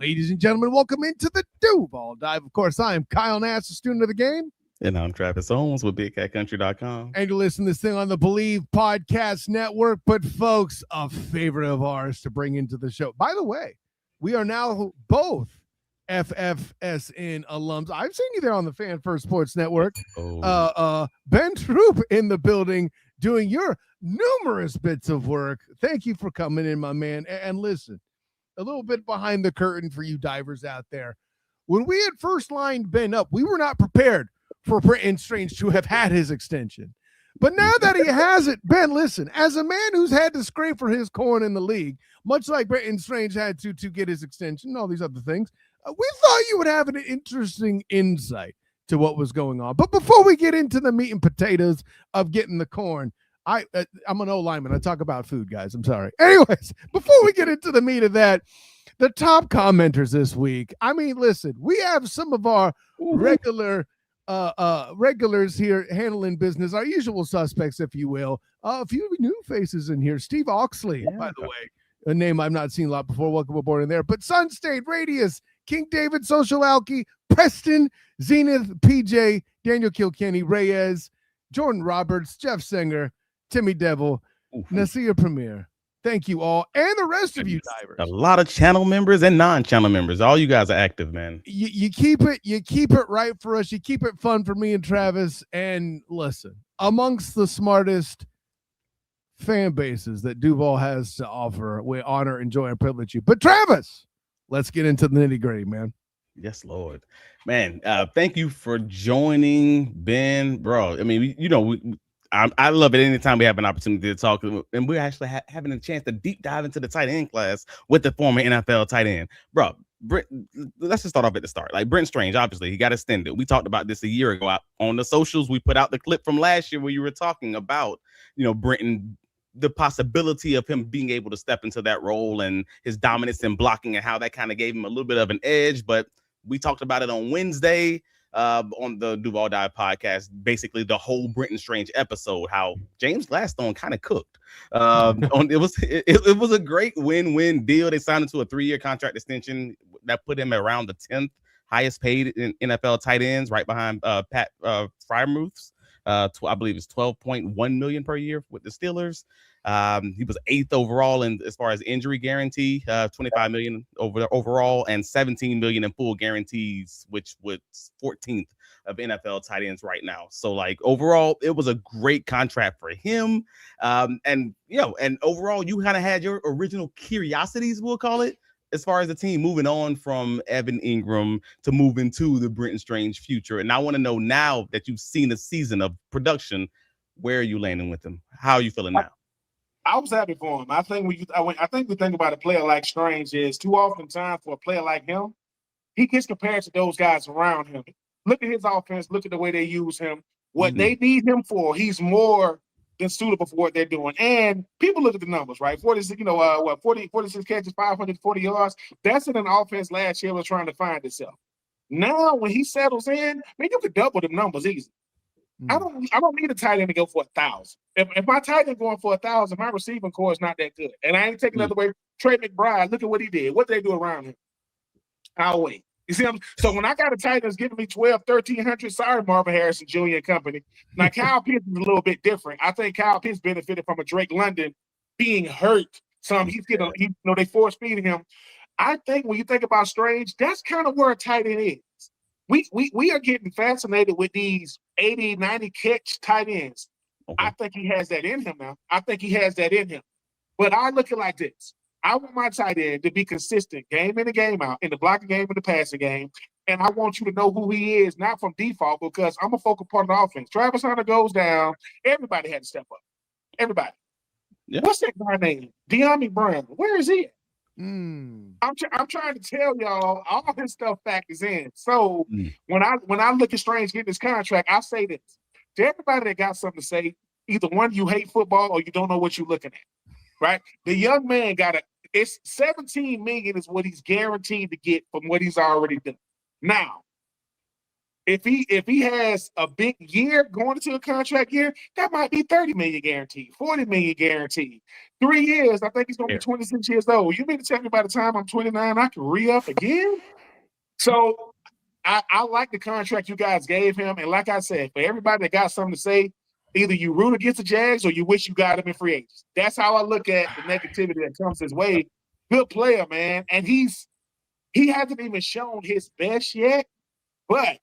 Ladies and gentlemen, welcome into the Duval Dive. Of course, I am Kyle Nass, a student of the game. And I'm Travis Holmes with BigCatCountry.com. And you listen to this thing on the Believe Podcast Network. But, folks, a favorite of ours to bring into the show. By the way, we are now both FFSN alums. I've seen you there on the Fan First Sports Network. Ben Troupe in the building doing your numerous bits of work. Thank you for coming in, my man. And listen, a little bit behind the curtain for you divers out there. When we had first lined Ben up, we were not prepared for Brenton Strange to have had his extension. But now that he has it, Ben, listen, as a man who's had to scrape for his corn in the league, much like Brenton Strange had to get his extension and all these other things, we thought you would have an interesting insight to what was going on. But before we get into the meat and potatoes of getting the corn, I'm an old lineman. I talk about food, guys. I'm sorry. Anyways, before we get into the meat of that, the top commenters this week. I mean, listen, we have some of our regulars here handling business, our usual suspects, if you will. A few new faces in here. Steve Oxley, by the way, a name I've not seen a lot before. Welcome aboard in there. But Sun State, Radius, King David, Social Alky, Preston, Zenith, PJ, Daniel Kilkenny, Reyes, Jordan Roberts, Jeff Singer, Timmy Devil, Nasir Premier. Thank you all, and the rest of you divers. A lot of channel members and non-channel members. All you guys are active, man. You keep it right for us. You keep it fun for me and Travis. And listen, amongst the smartest fan bases that Duval has to offer, we honor, enjoy, and privilege you. But Travis, let's get into the nitty-gritty, man. Yes, Lord. Man, thank you for joining, Ben. Bro, I mean, I love it anytime we have an opportunity to talk, and we're actually having a chance to deep dive into the tight end class with the former NFL tight end. Bro, let's just start off at the start. Like Brenton Strange, obviously, he got extended. We talked about this a year ago on the socials. We put out the clip from last year where you were talking about, Brenton, the possibility of him being able to step into that role and his dominance in blocking and how that kind of gave him a little bit of an edge. But we talked about it on Wednesday. On the Duval Dive podcast, basically the whole Brenton Strange episode, how James Gladstone kind of cooked. It was a great win-win deal. They signed him to a 3-year contract extension that put him around the 10th highest paid in NFL tight ends, right behind Pat Freiermuth's. I believe it's $12.1 million per year with the Steelers. He was 8th overall as far as injury guarantee, $25 million overall, and $17 million in full guarantees, which was 14th of NFL tight ends right now. So, like, overall, it was a great contract for him. And overall, you kind of had your original curiosities, we'll call it, as far as the team moving on from Evan Ingram to moving to the Brenton Strange future. And I want to know, now that you've seen a season of production, where are you landing with him? How are you feeling now? I was happy for him. I think the thing about a player like Strange is, too often time for a player like him, he gets compared to those guys around him. Look at his offense. Look at the way they use him. What they need him for, he's more than suitable for what they're doing. And people look at the numbers, right? 46 catches, 540 yards. That's in an offense last year was trying to find itself. Now, when he settles in, man, you could double the numbers easy. I don't need a tight end to go for 1,000. If my tight end going for 1,000, my receiving core is not that good. And I ain't taking another way. Trey McBride, look at what he did. What did they do around him? I'll wait. You see, so when I got a tight end that's giving me 1,300, sorry, Marvin Harrison Jr. and company. Now, Kyle Pitts is a little bit different. I think Kyle Pitts benefited from a Drake London being hurt. They force feeding him. I think when you think about Strange, that's kind of where a tight end is. We are getting fascinated with these 80, 90 catch tight ends. Okay. I think he has that in him now. But I look at it like this. I want my tight end to be consistent game in and game out, in the blocking game and the passing game. And I want you to know who he is, not from default, because I'm a focal part of the offense. Travis Hunter goes down. Everybody had to step up. Everybody. Yeah. What's that guy name? De'Ami Brown. Where is he at? I'm trying to tell y'all, all this stuff factors in. So when I look at Strange getting this contract, I say this to everybody that got something to say. Either one, you hate football, or you don't know what you're looking at. Right? The young man it's $17 million is what he's guaranteed to get from what he's already done. Now, If he has a big year going into a contract year, that might be 30 million guaranteed, 40 million guaranteed. 3 years, I think he's gonna be 26 years old. You mean to tell me by the time I'm 29, I can re-up again? So I like the contract you guys gave him. And like I said, for everybody that got something to say, either you root against the Jags or you wish you got him in free agents. That's how I look at the negativity that comes his way. Good player, man. And he hasn't even shown his best yet, but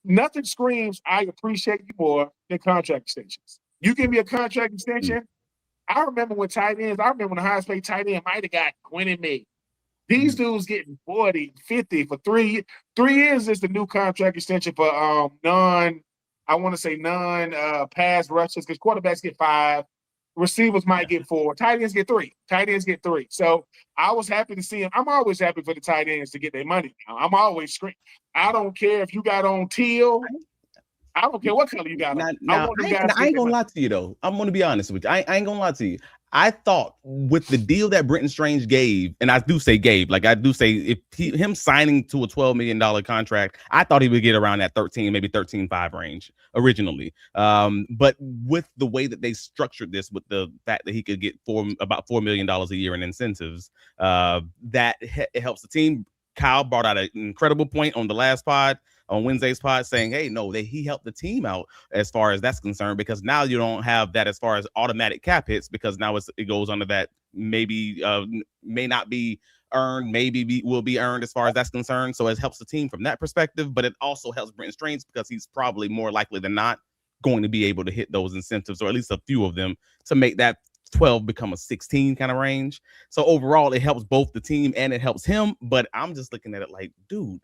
nothing screams I appreciate you more than contract extensions. You give me a contract extension. I remember when the highest paid tight end might have got 20 million. These dudes getting 40, 50 for 3 years. 3 years is the new contract extension for non pass rushes, because quarterbacks get 5, receivers might get 4, tight ends get 3. So I was happy to see him. I'm always happy for the tight ends to get their money. I'm always screaming. I don't care if you got on teal. I don't care what color you got on. I ain't gonna lie to you though. I'm gonna be honest with you. I ain't gonna lie to you. I thought with the deal that Brenton Strange gave, and I do say gave, like I do say if him signing to a $12 million contract, I thought he would get around that 13, maybe 13.5 range originally. But with the way that they structured this, with the fact that he could get about $4 million a year in incentives, it helps the team. Kyle brought out an incredible point on the last pod, on Wednesday's pod, saying, hey, no, he helped the team out as far as that's concerned, because now you don't have that as far as automatic cap hits, because now it goes under that maybe may not be earned, will be earned as far as that's concerned. So it helps the team from that perspective, but it also helps Brenton Strange because he's probably more likely than not going to be able to hit those incentives, or at least a few of them, to make that 12 become a 16 kind of range. So overall, it helps both the team and it helps him. But I'm just looking at it like, dude,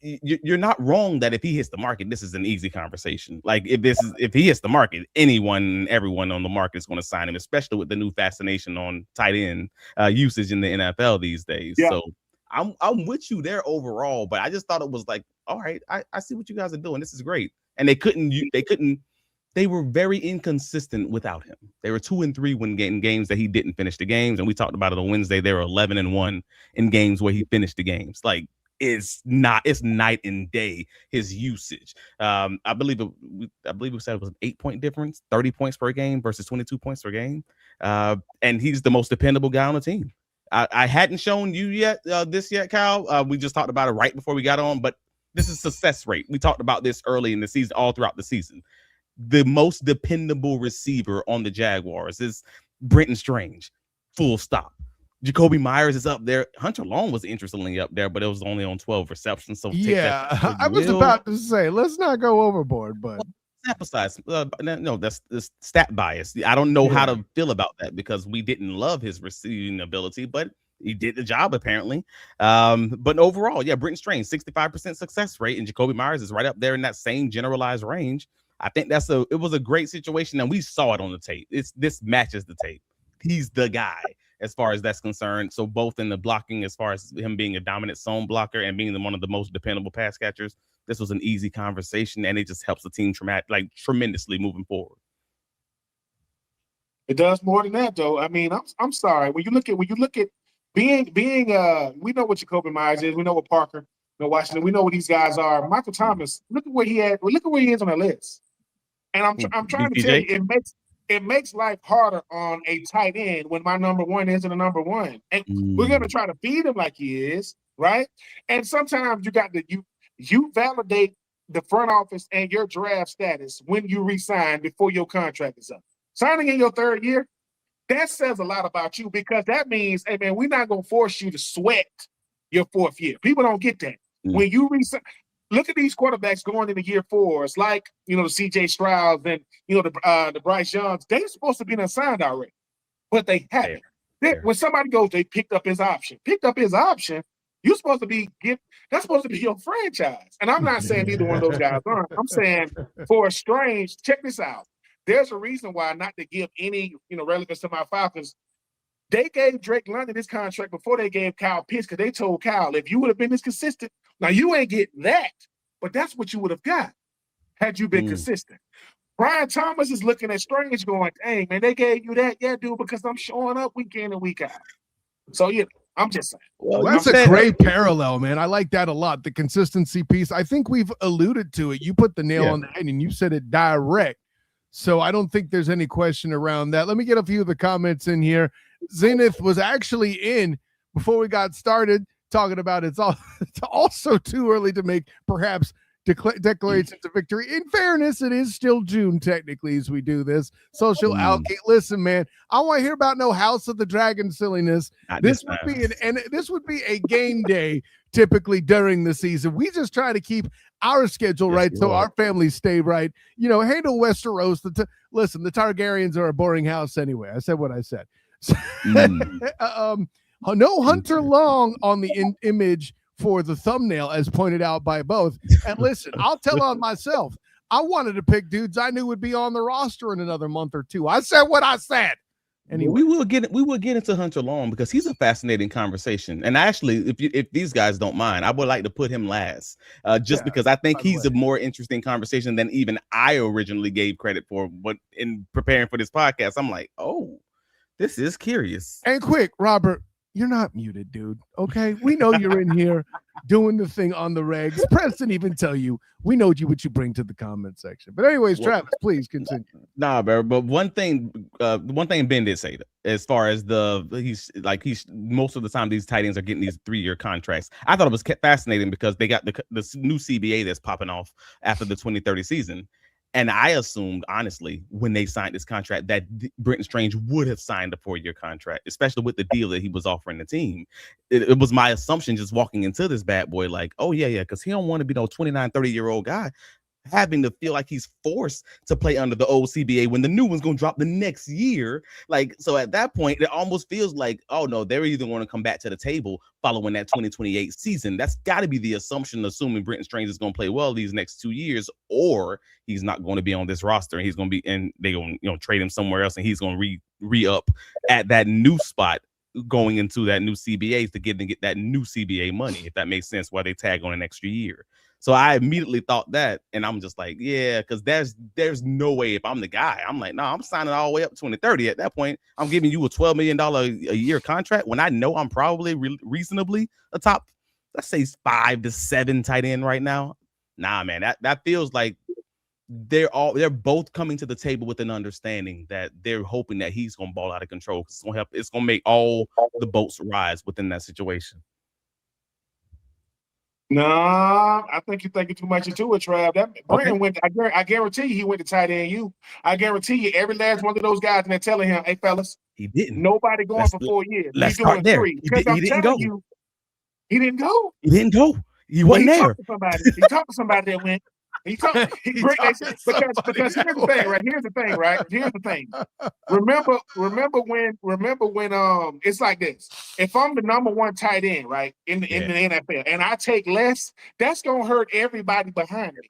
you're not wrong that if he hits the market, this is an easy conversation. Like if he hits the market, everyone on the market is going to sign him, especially with the new fascination on tight end usage in the NFL these days. Yeah. So I'm with you there overall, but I just thought it was like, all right, I see what you guys are doing. This is great. And they were very inconsistent without him. They were 2-3 when getting games that he didn't finish the games. And we talked about it on Wednesday. They were 11-1 in games where he finished the games. Like, it's night and day, his usage. I believe we said it was an 8-point difference, 30 points per game versus 22 points per game. And he's the most dependable guy on the team. I hadn't shown you this yet, Kyle. We just talked about it right before we got on, but this is success rate. We talked about this early in the season, all throughout the season. The most dependable receiver on the Jaguars is Brenton Strange, full stop. Jacoby Myers is up there. Hunter Long was interestingly up there, but it was only on 12 receptions. So yeah, I was about to say, let's not go overboard, but sample size. No, that's stat bias. I don't know how to feel about that because we didn't love his receiving ability, but he did the job apparently. But overall, Brenton Strange, 65% success rate, and Jacoby Myers is right up there in that same generalized range. I think it was a great situation, and we saw it on the tape. This matches the tape. He's the guy as far as that's concerned. So both in the blocking, as far as him being a dominant zone blocker and being one of the most dependable pass catchers, this was an easy conversation, and it just helps the team tremendously moving forward. It does more than that, though. I mean, I'm sorry. When you look at being we know what Jacoby Myers is. We know what Parker, Washington. We know what these guys are. Michael Thomas. Look at where he is on the list. And I'm trying to tell you, it makes life harder on a tight end when my number one isn't a number one. And we're going to try to feed him like he is, right? And sometimes you validate the front office and your draft status when you resign before your contract is up. Signing in your third year, that says a lot about you, because that means, hey, man, we're not going to force you to sweat your fourth year. People don't get that. When you resign, look at these quarterbacks going into year 4. It's like, the CJ Strouds and, the Bryce Youngs. They're supposed to be unsigned already, but they haven't. When somebody goes, they picked up his option. You're supposed to be that's supposed to be your franchise. And I'm not saying either one of those guys aren't. I'm saying for a Strange, check this out. There's a reason why, not to give any, relevance to my Falcons. They gave Drake London this contract before they gave Kyle Pitts, because they told Kyle, if you would have been this consistent, now you ain't getting that, but that's what you would have got had you been consistent. Brian Thomas is looking at Strange going, dang, man, they gave you that. Yeah, dude, because I'm showing up week in and week out. So, I'm just saying. Well, that's a great parallel, man. I like that a lot. The consistency piece. I think we've alluded to it. You put the nail on the head and you said it direct. So I don't think there's any question around that. Let me get a few of the comments in here. Zenith was actually in before we got started talking about it's also too early to make perhaps declarations of victory. In fairness, it is still June technically as we do this. Social alky. Listen, man, I want to hear about no House of the Dragon silliness. This would be a game day typically during the season. We just try to keep our schedule right so our families stay right. You know, handle Westeros. Listen, the Targaryens are a boring house anyway. I said what I said. No Hunter Long on the image for the thumbnail, as pointed out by both. And listen, I'll tell on myself. I wanted to pick dudes I knew would be on the roster in another month or two. I said what I said. Anyway, we will get into Hunter Long because he's a fascinating conversation. And actually, if these guys don't mind, I would like to put him last, because I think he's a more interesting conversation than even I originally gave credit for. But in preparing for this podcast, I'm like, oh, this is curious. And quick, Robert, you're not muted, dude. Okay, we know you're in here doing the thing on the regs. Press didn't even tell you. We know what you bring to the comment section. But anyways, Travis, please continue. Nah, bro. But one thing Ben did say, that as far as he's most of the time these tight ends are getting these 3-year contracts. I thought it was fascinating because they got the new CBA that's popping off after the 2030 season. And I assumed, honestly, when they signed this contract, that Brenton Strange would have signed a 4-year contract, especially with the deal that he was offering the team. It was my assumption just walking into this bad boy like, oh, yeah, because he don't want to be no 29, 30-year-old guy having to feel like he's forced to play under the old CBA when the new one's going to drop the next year. Like, so at that point, it almost feels like, oh, no, they're either going to come back to the table following that 2028 season. That's got to be the assumption, assuming Brenton Strange is going to play well these next 2 years, or he's not going to be on this roster and he's going to be, and they're going to trade him somewhere else and he's going to re-up at that new spot going into that new CBA to get that new CBA money, if that makes sense, while they tag on an extra year. So I immediately thought that, and I'm just like, yeah, because there's no way if I'm the guy, I'm like, no, I'm signing all the way up to 2030. At that point, I'm giving you a $12 million a year contract when I know I'm probably reasonably a top, let's say 5 to 7 tight end right now. Nah, man, that feels like they're both coming to the table with an understanding that they're hoping that he's gonna ball out of control. It's gonna help. It's gonna make all the boats rise within that situation. No, I think you're thinking too much into it, Trav. Brenton went. I guarantee you, he went to tight end. I guarantee you, every last one of those guys, and they're telling him, "Hey, fellas, he didn't. Nobody going for 4 years. Let's start there. He didn't go. He didn't go. He didn't go. He wasn't there. He talked to somebody that went. Because here's the thing, right? Here's the thing. Remember when it's like this. If I'm the number 1 tight end, right, in the NFL, and I take less, that's gonna hurt everybody behind me.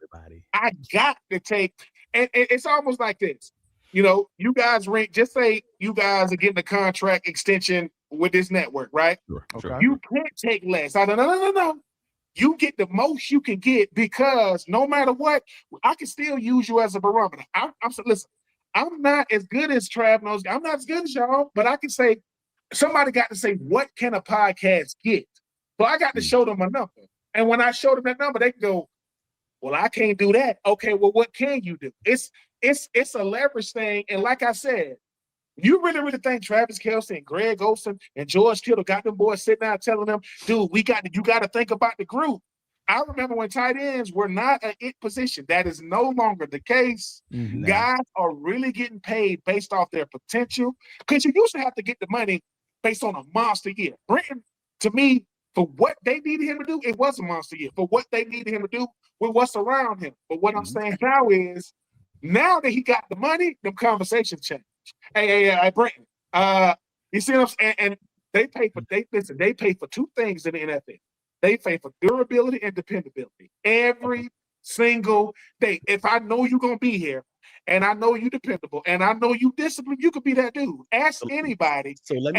I got to take, and it's almost like this. You know, you guys just say you guys are getting a contract extension with this network, right? Sure. Okay. You can't take less. No. You get the most you can get, because no matter what, I can still use you as a barometer. Listen, I'm not as good as Trav knows. I'm not as good as y'all, but I can say, somebody got to say, what can a podcast get? So I got to show them a number. And when I show them that number, they can go, well, I can't do that. Okay, well, what can you do? It's a leverage thing. And like I said, you really think Travis Kelce and Greg Olsen and George Kittle got them boys sitting out telling them, dude, you got to think about the group. I remember when tight ends were not an it position. That is no longer the case. Mm-hmm. Guys are really getting paid based off their potential, because you used to have to get the money based on a monster year. Brenton, to me, for what they needed him to do, it was a monster year. For what they needed him to do with what's around him. But what I'm saying now is, now that he got the money, the conversation changed. Hey, Brenton. You see what I'm saying? And they pay for 2 things in the NFL. They pay for durability and dependability every single day. If I know you're gonna be here, and I know you dependable, and I know you disciplined, you could be that dude. Ask anybody. So let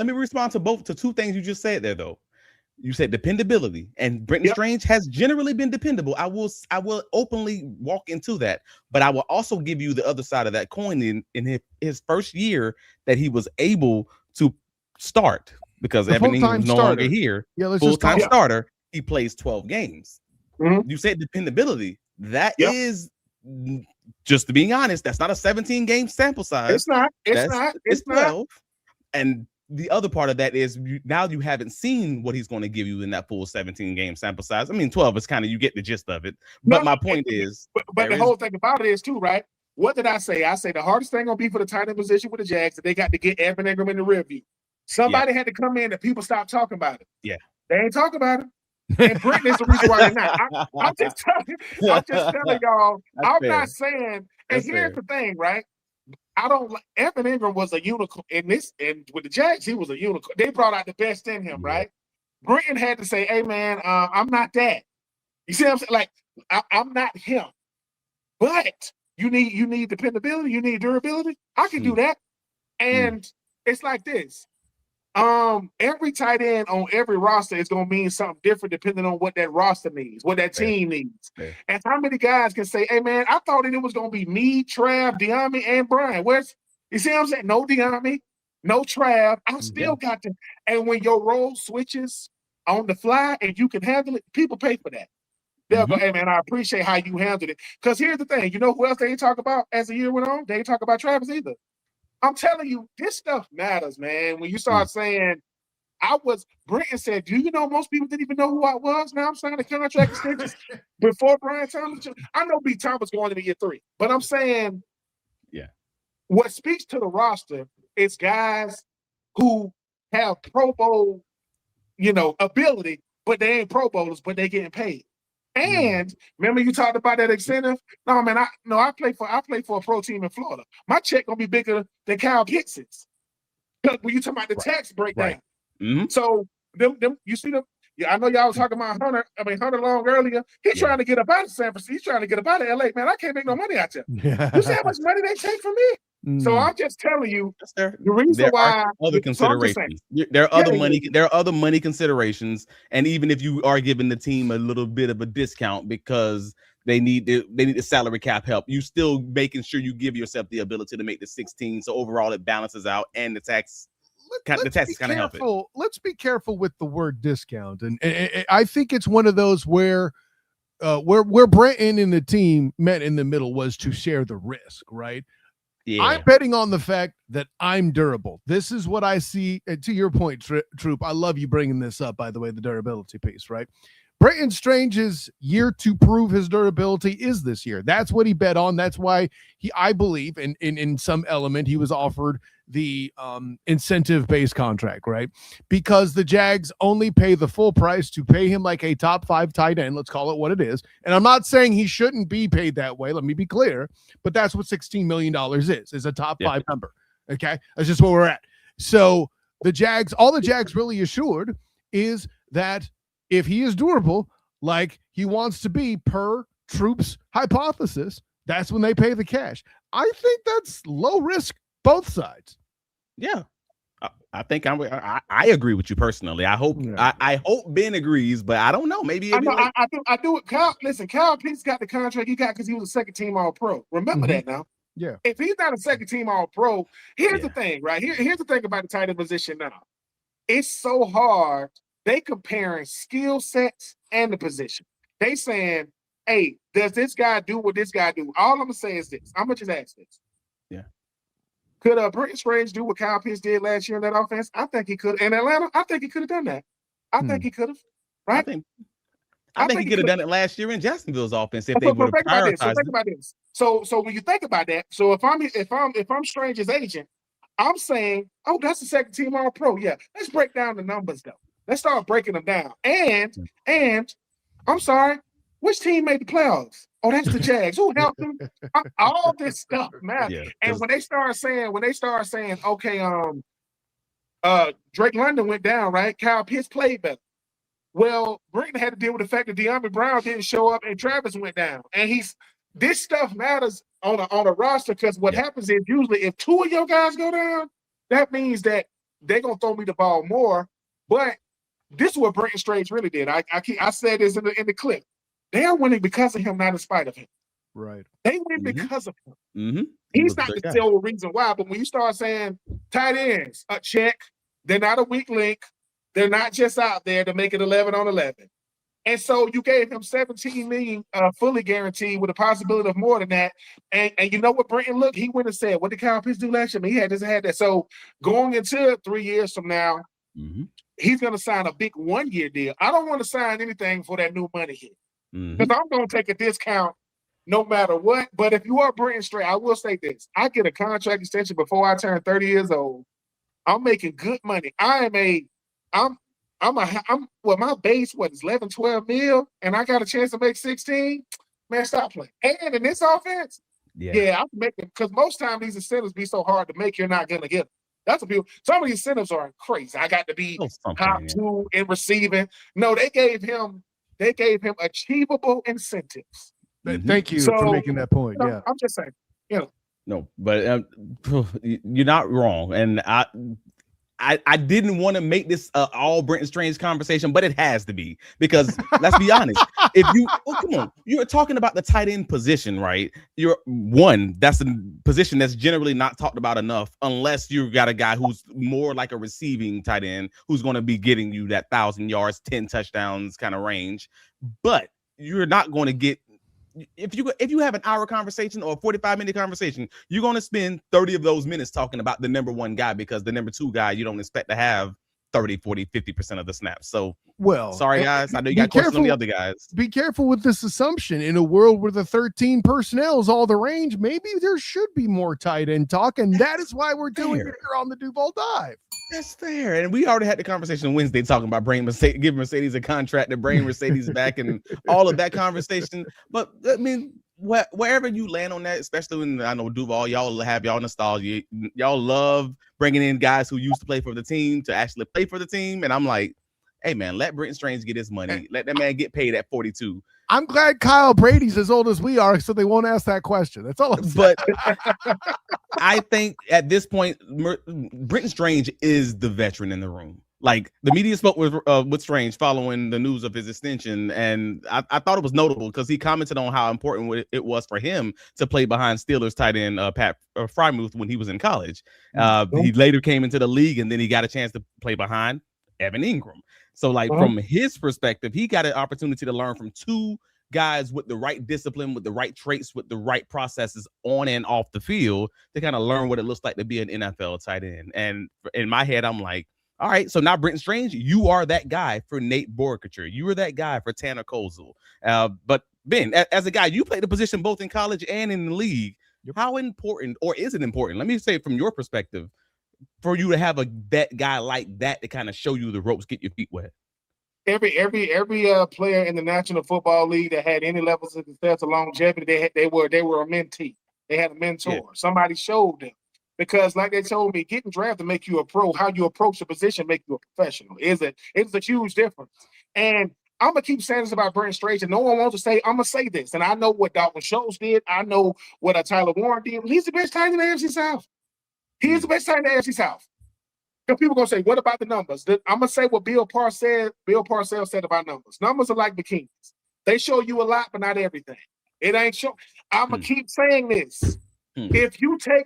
me respond to 2 things you just said there, though. You said dependability, and Brenton Strange has generally been dependable. I will openly walk into that, but I will also give you the other side of that coin. In his first year that he was able to start because Evan Ingram is no longer here. Yeah, let's full-time just starter. He plays 12 games. Mhm. You said dependability. That Yep. is, just to being honest, that's not a 17-game sample size. It's not. It's 12. And the other part of that is now you haven't seen what he's going to give you in that full 17-game sample size. I mean, 12 is kind of, you get the gist of it. But my point is, but the whole thing about it is too, right? What did I say? I say the hardest thing gonna be for the tight end position with the Jags that they got to get Evan Ingram in the rear view. Somebody had to come in and people stop talking about it. Yeah, they ain't talking about it. And Brenton is the reason why they're not. I'm just telling y'all. I'm not saying. And here's the thing, right? I don't. Evan Ingram was a unicorn in this, and with the Jags, he was a unicorn. They brought out the best in him, right? Brenton had to say, "Hey, man, I'm not that." You see what I'm saying? Like, I'm not him. But you need dependability. You need durability. I can do that. And it's like this. Every tight end on every roster is gonna mean something different depending on what that roster needs, what that team needs. And how many guys can say, "Hey man, I thought it was gonna be me, Trav, De'Ami, and Brian." You see what I'm saying? No De'Ami, no Trav. I still got to. And when your role switches on the fly and you can handle it, people pay for that. They'll go, "Hey man, I appreciate how you handled it." Because here's the thing, you know who else they ain't talk about as the year went on? They ain't talk about Travis either. I'm telling you, this stuff matters, man. When you start saying, Brenton said, "Do you know most people didn't even know who I was? Now I'm signing contract extensions before Brian Thomas." I know B. Thomas going into year 3, but I'm saying, what speaks to the roster is guys who have Pro Bowl, ability, but they ain't Pro Bowlers, but they getting paid. And remember you talked about that incentive? No, man, I play for a pro team in Florida. My check gonna be bigger than Kyle Pitts'. Because when you talk about the tax breakdown. So them you see them. Yeah, I know y'all was talking about Hunter Long earlier. He's trying to get up out of San Francisco. He's trying to get up out of LA. Man, I can't make no money out there. You see how much money they take from me? So I'm just telling you the reason why other considerations. There are other money. There are other money considerations, and even if you are giving the team a little bit of a discount because they need the salary cap help, you still making sure you give yourself the ability to make the 16. So overall, it balances out, and the tax is kind of helping. Let's be careful with the word discount, and I think it's one of those where Brenton and the team met in the middle was to share the risk, right? Yeah. I'm betting on the fact that I'm durable. This is what I see. And to your point, Troupe, I love you bringing this up, by the way, the durability piece, right? Brenton Strange's year to prove his durability is this year. That's what he bet on. That's why I believe in some element he was offered the incentive-based contract, right? Because the Jags only pay the full price to pay him like a top 5 tight end. Let's call it what it is. And I'm not saying he shouldn't be paid that way. Let me be clear. But that's what $16 million is a top 5 number. Okay? That's just where we're at. So all the Jags really assured is that if he is durable, like he wants to be per Troupe's hypothesis, that's when they pay the cash. I think that's low risk, both sides. Yeah, I think I agree with you personally. I hope I hope Ben agrees, but I don't know. Maybe I do it. Kyle Pitts got the contract he got because he was a second team All Pro. Remember that now. Yeah. If he's not a second team All Pro, here's the thing, right? Here's the thing about the tight end position now. It's so hard. They comparing skill sets and the position. They saying, "Hey, does this guy do what this guy do?" All I'm gonna say is this. I'm gonna just ask this. Yeah. Could Brenton Strange do what Kyle Pitts did last year in that offense? I think he could. In Atlanta, I think he could have done that. I think he could have. Right? I think he could have done it last year in Jacksonville's offense if they would have prioritized. So think about this. So when you think about that, so if I'm Strange's agent, I'm saying, "Oh, that's the second team All Pro." Yeah. Let's break down the numbers though. Let's start breaking them down. And I'm sorry, which team made the playoffs? Oh, that's the Jags. Who helped them? All this stuff matters. Yeah, and when they start saying, okay, Drake London went down, right? Kyle Pitts played better. Well, Brenton had to deal with the fact that De'Ami Brown didn't show up and Travis went down. And this stuff matters on a roster because what happens is usually if 2 of your guys go down, that means that they're gonna throw me the ball more. But this is what Brenton Strange really did. I said this in the clip. They are winning because of him, not in spite of him. Right. They win because of him. He's not the sole reason why. But when you start saying tight ends, check, They're not a weak link. They're not just out there to make it 11 on 11. And so you gave him $17 million fully guaranteed with a possibility of more than that. And you know what, Brenton, look, he went and said, what did Kyle Pitts do last year? I mean, he had that. So going into 3 years from now, he's going to sign a big 1 year deal. I don't want to sign anything for that new money here. Because I'm going to take a discount no matter what. But if you are Brenton Strange, I will say this. I get a contract extension before I turn 30 years old. I'm making good money. My base, is 11, 12 mil, and I got a chance to make 16. Man, stop playing. And in this offense, I'm making, because most times these incentives be so hard to make, you're not going to get them. That's what people, some of these incentives are crazy. I got to be top 2 in receiving. No, they gave him achievable incentives. Thank you for making that point. Yeah. I'm just saying, No, but you're not wrong. And I didn't want to make this all Brenton Strange conversation, but it has to be, because let's be honest. Come on, you're talking about the tight end position, right? That's a position that's generally not talked about enough, unless you got a guy who's more like a receiving tight end who's going to be getting you that 1,000 yards, 10 touchdowns kind of range. But you're not going to get, if you have an hour conversation or a 45-minute conversation, you're going to spend 30 of those minutes talking about the number 1 guy, because the number 2 guy you don't expect to have 30, 40, 50% of the snaps. So, sorry guys, I know you got questions on the other guys. Be careful with this assumption. In a world where the 13 personnel is all the range, maybe there should be more tight end talk, and that is why we're doing it here on the Duval Dive. That's fair. And we already had the conversation Wednesday talking about giving Mercedes a contract to bring Mercedes back and all of that conversation. But I mean, wherever you land on that, especially when I know Duval, y'all have y'all nostalgia. Y'all love bringing in guys who used to play for the team to actually play for the team. And I'm like, hey man, let Brenton Strange get his money. Let that man get paid at 42. I'm glad Kyle Brady's as old as we are, so they won't ask that question. That's all I'm saying. But I think at this point, Brenton Strange is the veteran in the room. Like, the media spoke with Strange following the news of his extension, and I thought it was notable because he commented on how important it was for him to play behind Steelers tight end Pat Frymuth when he was in college. He later came into the league, and then he got a chance to play behind Evan Ingram. So, like, from his perspective, he got an opportunity to learn from 2 guys with the right discipline, with the right traits, with the right processes on and off the field to kind of learn what it looks like to be an NFL tight end. And in my head, I'm like, all right, so now Brenton Strange, you are that guy for Nate Boerkircher. You were that guy for Tanner Koziol. But Ben, as a guy, you played the position both in college and in the league. How important, or is it important? Let me say from your perspective, for you to have a vet guy like that to kind of show you the ropes, get your feet wet. Every player in the National Football League that had any levels of success or longevity, they were a mentee. They had a mentor. Yeah. Somebody showed them. Because like they told me, getting drafted make you a pro. How you approach the position make you a professional. It's a huge difference. And I'm going to keep saying this about Brenton Strange, and no one wants to say, I'm going to say this. And I know what Dalton Schultz did. I know what Tyler Warren did. He's the best tight end in the AFC South. He is the best tight end in the AFC South. Because people are going to say, what about the numbers? I'm going to say what Bill Parcells said about numbers. Numbers are like bikinis. They show you a lot, but not everything. It ain't show. I'm going to keep saying this. If you take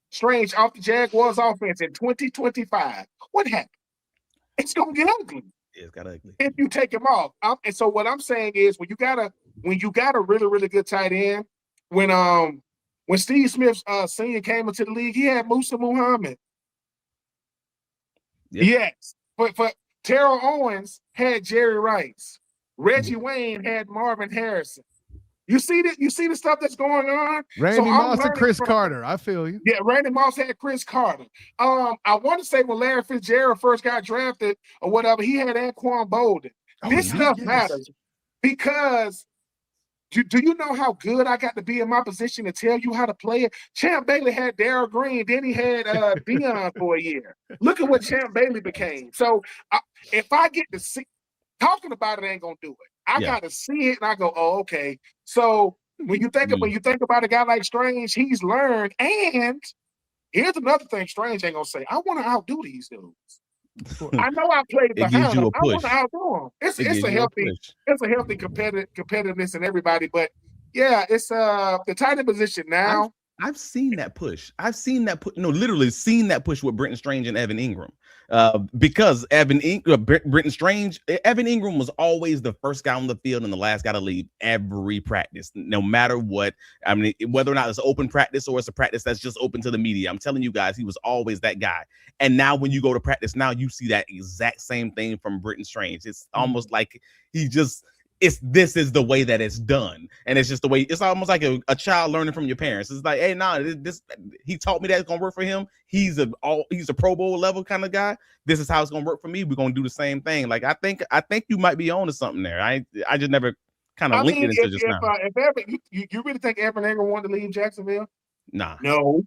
Strange off the Jaguars offense in 2025, what happened? It's gonna get ugly. It's got ugly. If you take him off. And so what I'm saying is when you got a really, really good tight end, when Steve Smith Sr. came into the league, he had Musa Muhammad. Yep. Yes. But Terrell Owens had Jerry Rice. Reggie Wayne had Marvin Harrison. You see the stuff that's going on. Randy Moss and Chris Carter. I feel you. Yeah, Randy Moss had Chris Carter. I want to say when Larry Fitzgerald first got drafted or whatever, he had Anquan Bolden. This stuff matters because do you know how good I got to be in my position to tell you how to play it? Champ Bailey had Darryl Green, then he had Deion for a year. Look at what Champ Bailey became. So if I get to see, talking about it ain't gonna do it. I gotta see it and I go, oh, okay. So when you think about a guy like Strange, he's learned. And here's another thing Strange ain't gonna say. I want to outdo these dudes. I know I played behind them. I want to outdo them. It's a healthy competitiveness in everybody. But yeah, it's the tight end position now. I've seen that push. No, literally seen that push with Brenton Strange and Evan Ingram. Because Brenton Strange, Evan Ingram was always the first guy on the field and the last guy to leave every practice, no matter what. I mean, whether or not it's open practice or it's a practice that's just open to the media. I'm telling you guys, he was always that guy. And now when you go to practice, now you see that exact same thing from Brenton Strange. It's almost like this is the way that it's done, and it's just the way. It's almost like a child learning from your parents. It's like, hey, this he taught me that it's gonna work for him. He's a Pro Bowl level kind of guy. This is how it's gonna work for me. We're gonna do the same thing. Like I think you might be on to something there. I just never kind of linked it until just now. You really think Evan Ingram wanted to leave Jacksonville? Nah. No.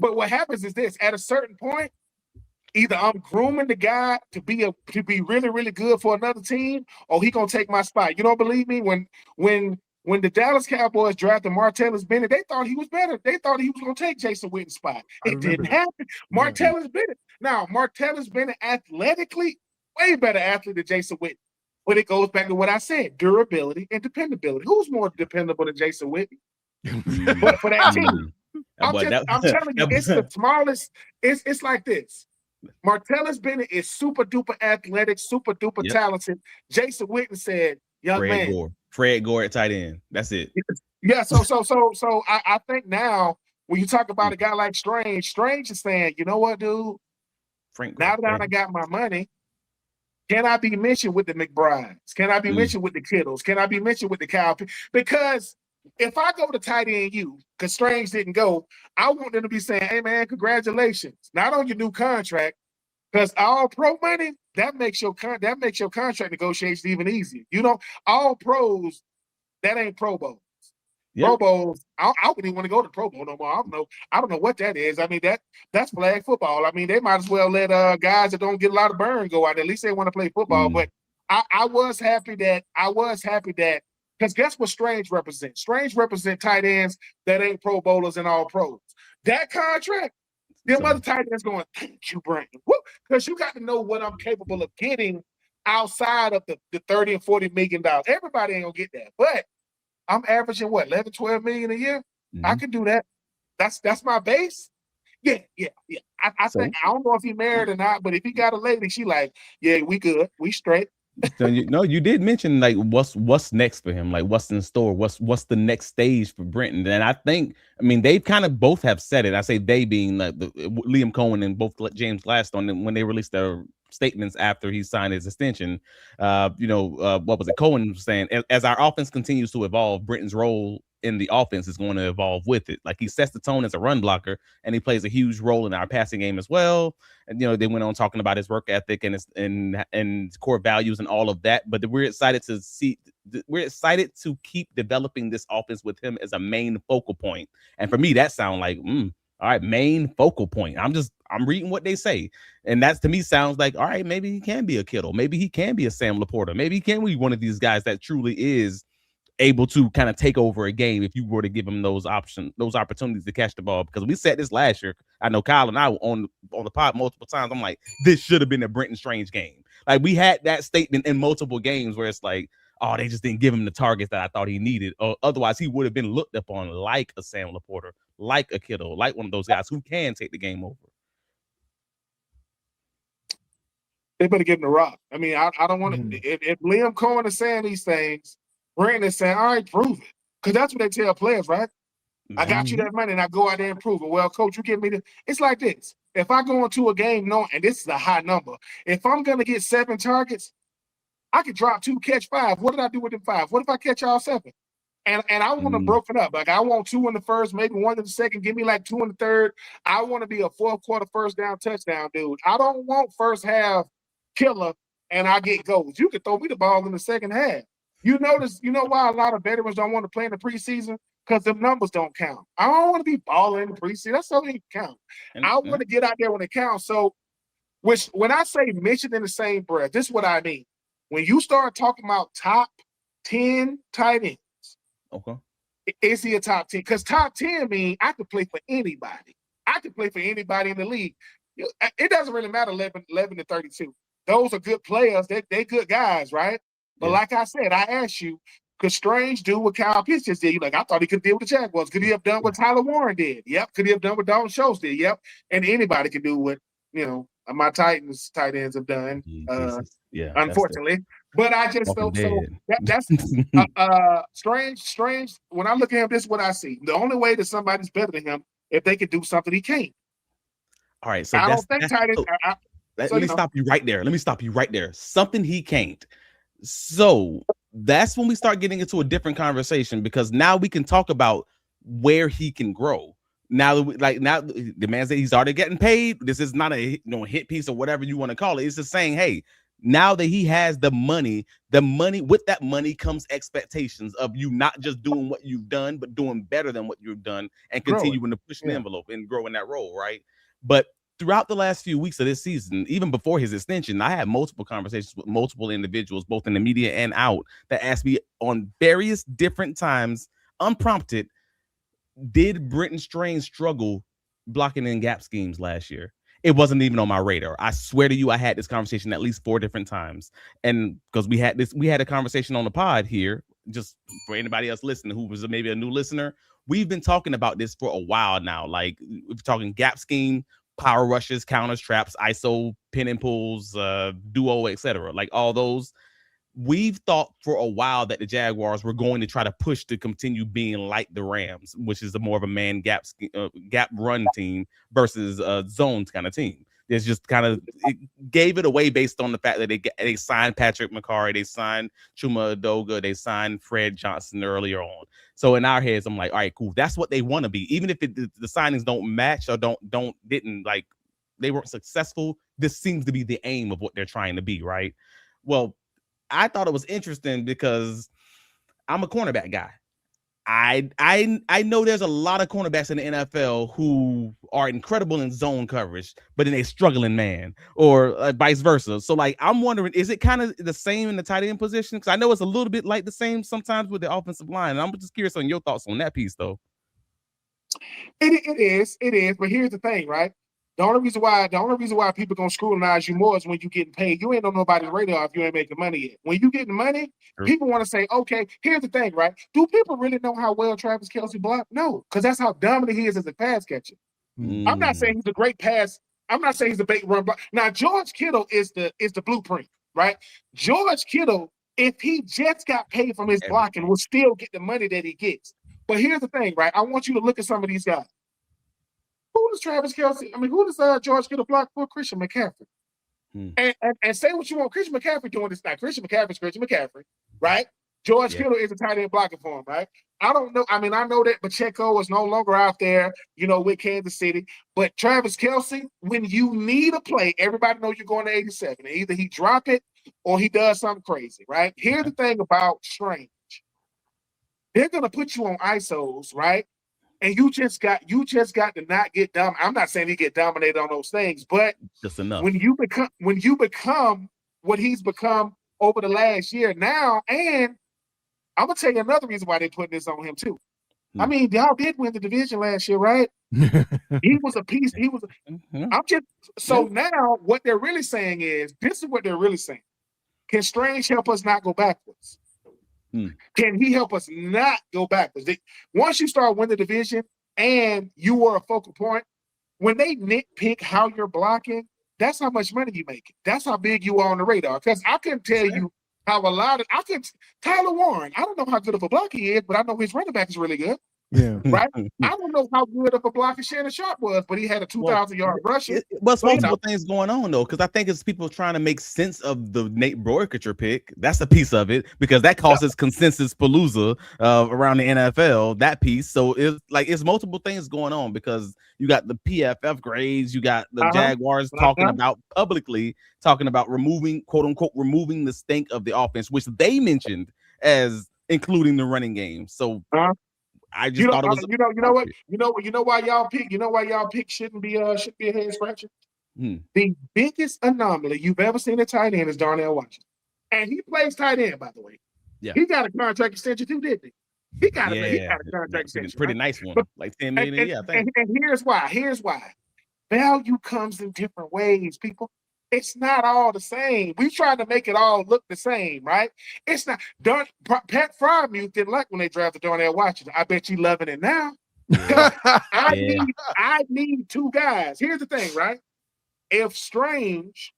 But what happens is this: at a certain point, either I'm grooming the guy to be really, really good for another team, or he gonna take my spot. You don't believe me? When the Dallas Cowboys drafted Martellus Bennett, they thought he was better. They thought he was gonna take Jason Witten's spot. It didn't happen. Martellus Bennett. Now, Martellus Bennett athletically, way better athlete than Jason Witten. But it goes back to what I said: durability and dependability. Who's more dependable than Jason Witten? But for that team. I'm telling you, it's the smallest. It's like this. Martellus Bennett is super duper athletic, super duper talented. Jason Witten said, Fred Gore at tight end. That's it. Yeah. So I think now when you talk about a guy like Strange is saying, you know what, dude? Now that I got my money, can I be mentioned with the McBrides? Can I be mentioned with the Kittles? Can I be mentioned with the Cow? Because if I go to tight end because Strange didn't go, I want them to be saying, hey, man, congratulations. Not on your new contract, because all pro money, that makes your contract negotiations even easier. You know, all pros, that ain't Pro Bowls. Yep. Pro Bowls, I wouldn't even want to go to Pro Bowl no more. I don't know what that is. I mean, that's flag football. I mean, they might as well let guys that don't get a lot of burn go out. At least they want to play football. But I was happy that because guess what Strange represents? Strange represents tight ends that ain't Pro Bowlers and all pros. That contract, them other tight ends going, thank you, Brenton. Because you got to know what I'm capable of getting outside of the $30 and $40 million. Everybody ain't gonna get that. But I'm averaging what, 11, 12 million a year? I can do that. That's my base. Yeah. I think I don't know if he married or not, but if he got a lady, she like, yeah, we good, we straight. So you did mention like what's next for him, like what's in store, what's the next stage for Brenton, and I mean they kind of both have said it. I say they being like Liam Cohen and both James Gladstone when they released their statements after he signed his extension. What was it? Cohen was saying as our offense continues to evolve, Brenton's role in the offense is going to evolve with it. Like he sets the tone as a run blocker, and he plays a huge role in our passing game as well. And they went on talking about his work ethic and his and core values and all of that. But we're excited to keep developing this offense with him as a main focal point. And for me, that sounds like all right, main focal point. I'm reading what they say, and that's to me sounds like all right. Maybe he can be a Kittle. Maybe he can be a Sam Laporta. Maybe he can be one of these guys that truly is able to kind of take over a game if you were to give him those opportunities to catch the ball. Because we said this last year. I know Kyle and I were on the pod multiple times. I'm like, this should have been a Brenton Strange game. Like we had that statement in multiple games where it's like, oh, they just didn't give him the targets that I thought he needed. Or otherwise he would have been looked upon like a Sam Laporta, like a Kittle, like one of those guys who can take the game over. They better give him the rock. I mean, I don't want to. If Liam Cohen is saying these things, Brenton is saying, all right, prove it. Because that's what they tell players, right? I got you that money and I go out there and prove it. Well, coach, you give me it's like this. If I go into a game knowing, and this is a high number, if I'm going to get 7 targets, I could drop 2, catch 5. What did I do with them 5? What if I catch all 7? And I want to broken up. Like I want 2 in the first, maybe 1 in the second. Give me like 2 in the third. I want to be a 4th quarter first down touchdown dude. I don't want first half killer and I get goals. You can throw me the ball in the second half. You know why a lot of veterans don't want to play in the preseason? Because the numbers don't count. I don't want to be balling in the preseason. That's something that count. I want to get out there when it counts. So, when I say mention in the same breath, this is what I mean. When you start talking about top 10 tight ends, okay, is he a top 10? Because top 10 means I could play for anybody. I could play for anybody in the league. It doesn't really matter 11 to 32. Those are good players. They good guys, right? But like I said, I asked you, Could Strange do what Kyle Pitts just did? You like, I thought he could deal with the Jaguars. Could he have done what Tyler Warren did? Yep. Could he have done what Dalton Schultz did? Yep. And anybody can do what, my Titans tight ends have done. Unfortunately. But I just felt that's Strange. When I look at him, this is what I see. The only way that somebody's better than him if they can do something he can't. All right. So I don't think tight ends. Let me stop you right there. Something he can't. So that's when we start getting into a different conversation, because now we can talk about where he can grow. Now the man said he's already getting paid. This is not a hit piece or whatever you want to call it. It's just saying, hey, now that he has the money with that money comes expectations of you not just doing what you've done, but doing better than what you've done and continuing to push the envelope and grow in that role, right? But throughout the last few weeks of this season, even before his extension, I had multiple conversations with multiple individuals, both in the media and out, that asked me on various different times, unprompted, did Brenton Strange struggle blocking in gap schemes last year? It wasn't even on my radar. I swear to you, I had this conversation at least 4 different times. And because we had a conversation on the pod here, just for anybody else listening who was maybe a new listener, we've been talking about this for a while now. Like, we're talking gap scheme, power rushes, counters, traps, ISO, pin and pulls, duo, etc. Like all those. We've thought for a while that the Jaguars were going to try to push to continue being like the Rams, which is more of a man gap run team versus a zones kind of team. It's just it gave it away based on the fact that they signed Patrick McCarry, they signed Chuma Adoga, they signed Fred Johnson earlier on. So in our heads, I'm like, all right, cool. That's what they want to be. Even if the signings don't match or they weren't successful, this seems to be the aim of what they're trying to be, right? Well, I thought it was interesting because I'm a cornerback guy. I know there's a lot of cornerbacks in the NFL who are incredible in zone coverage, but in a struggling man, or vice versa. So I'm wondering, is it kind of the same in the tight end position? Because I know it's a little bit like the same sometimes with the offensive line. And I'm just curious on your thoughts on that piece, though. It is. But here's the thing, right? The only reason why people gonna scrutinize you more is when you getting paid. You ain't on nobody's radar if you ain't making money yet. When you getting money, people want to say, okay, here's the thing, right? Do people really know how well Travis Kelce blocked? No, because that's how dominant he is as a pass catcher. I'm not saying he's a great pass. I'm not saying he's a big run block. Now, George Kittle is the blueprint, right? George Kittle, if he just got paid from his blocking, will still get the money that he gets. But here's the thing, right? I want you to look at some of these guys. Who does Travis Kelce? Who does George Kittle block for? Christian McCaffrey. And say what you want. Christian McCaffrey doing this now. Christian McCaffrey, right? George Kittle is a tight end blocking for him, right? I don't know. I know that Pacheco is no longer out there, with Kansas City. But Travis Kelce, when you need a play, everybody knows you're going to 87. Either he drop it or he does something crazy, right? Here's the thing about Strange. They're going to put you on ISOs, right? And you just got to not get dumb. I'm not saying he get dominated on those things, but just enough. When you become what he's become over the last year now, and I'm gonna tell you another reason why they're putting this on him too. Y'all did win the division last year, right? He was a piece. Now what they're really saying is, this is what they're really saying. Can Strange help us not go backwards? Can he help us not go backwards? Once you start winning the division and you were a focal point, when they nitpick how you're blocking, that's how much money you make. That's how big you are on the radar. Because I couldn't tell you how Tyler Warren, I don't know how good of a blocker he is, but I know his running back is really good. Yeah. Right? I don't know how good of a blocker Shannon Sharp was, but he had a 2,000-yard rusher. It's multiple things going on, though, because I think it's people trying to make sense of the Nate Boerkircher pick. That's a piece of it, because that causes consensus palooza around the NFL, that piece. So it's multiple things going on, because you got the PFF grades, you got the Jaguars talking about removing, quote unquote, removing the stink of the offense, which they mentioned as including the running game. So I just thought it was. You know why y'all pick shouldn't be a head scratcher. The biggest anomaly you've ever seen a tight end is Darnell Washington, and he plays tight end, by the way. Yeah, he got a contract extension too, didn't he? He got a contract extension, pretty nice one, like $10 million. And here's why. Value comes in different ways, people. It's not all the same. We trying to make it all look the same, right? It's not. Pat Frymuth didn't like when they drafted Darnell Washington. I bet you loving it now. I need two guys. Here's the thing, right? If Strange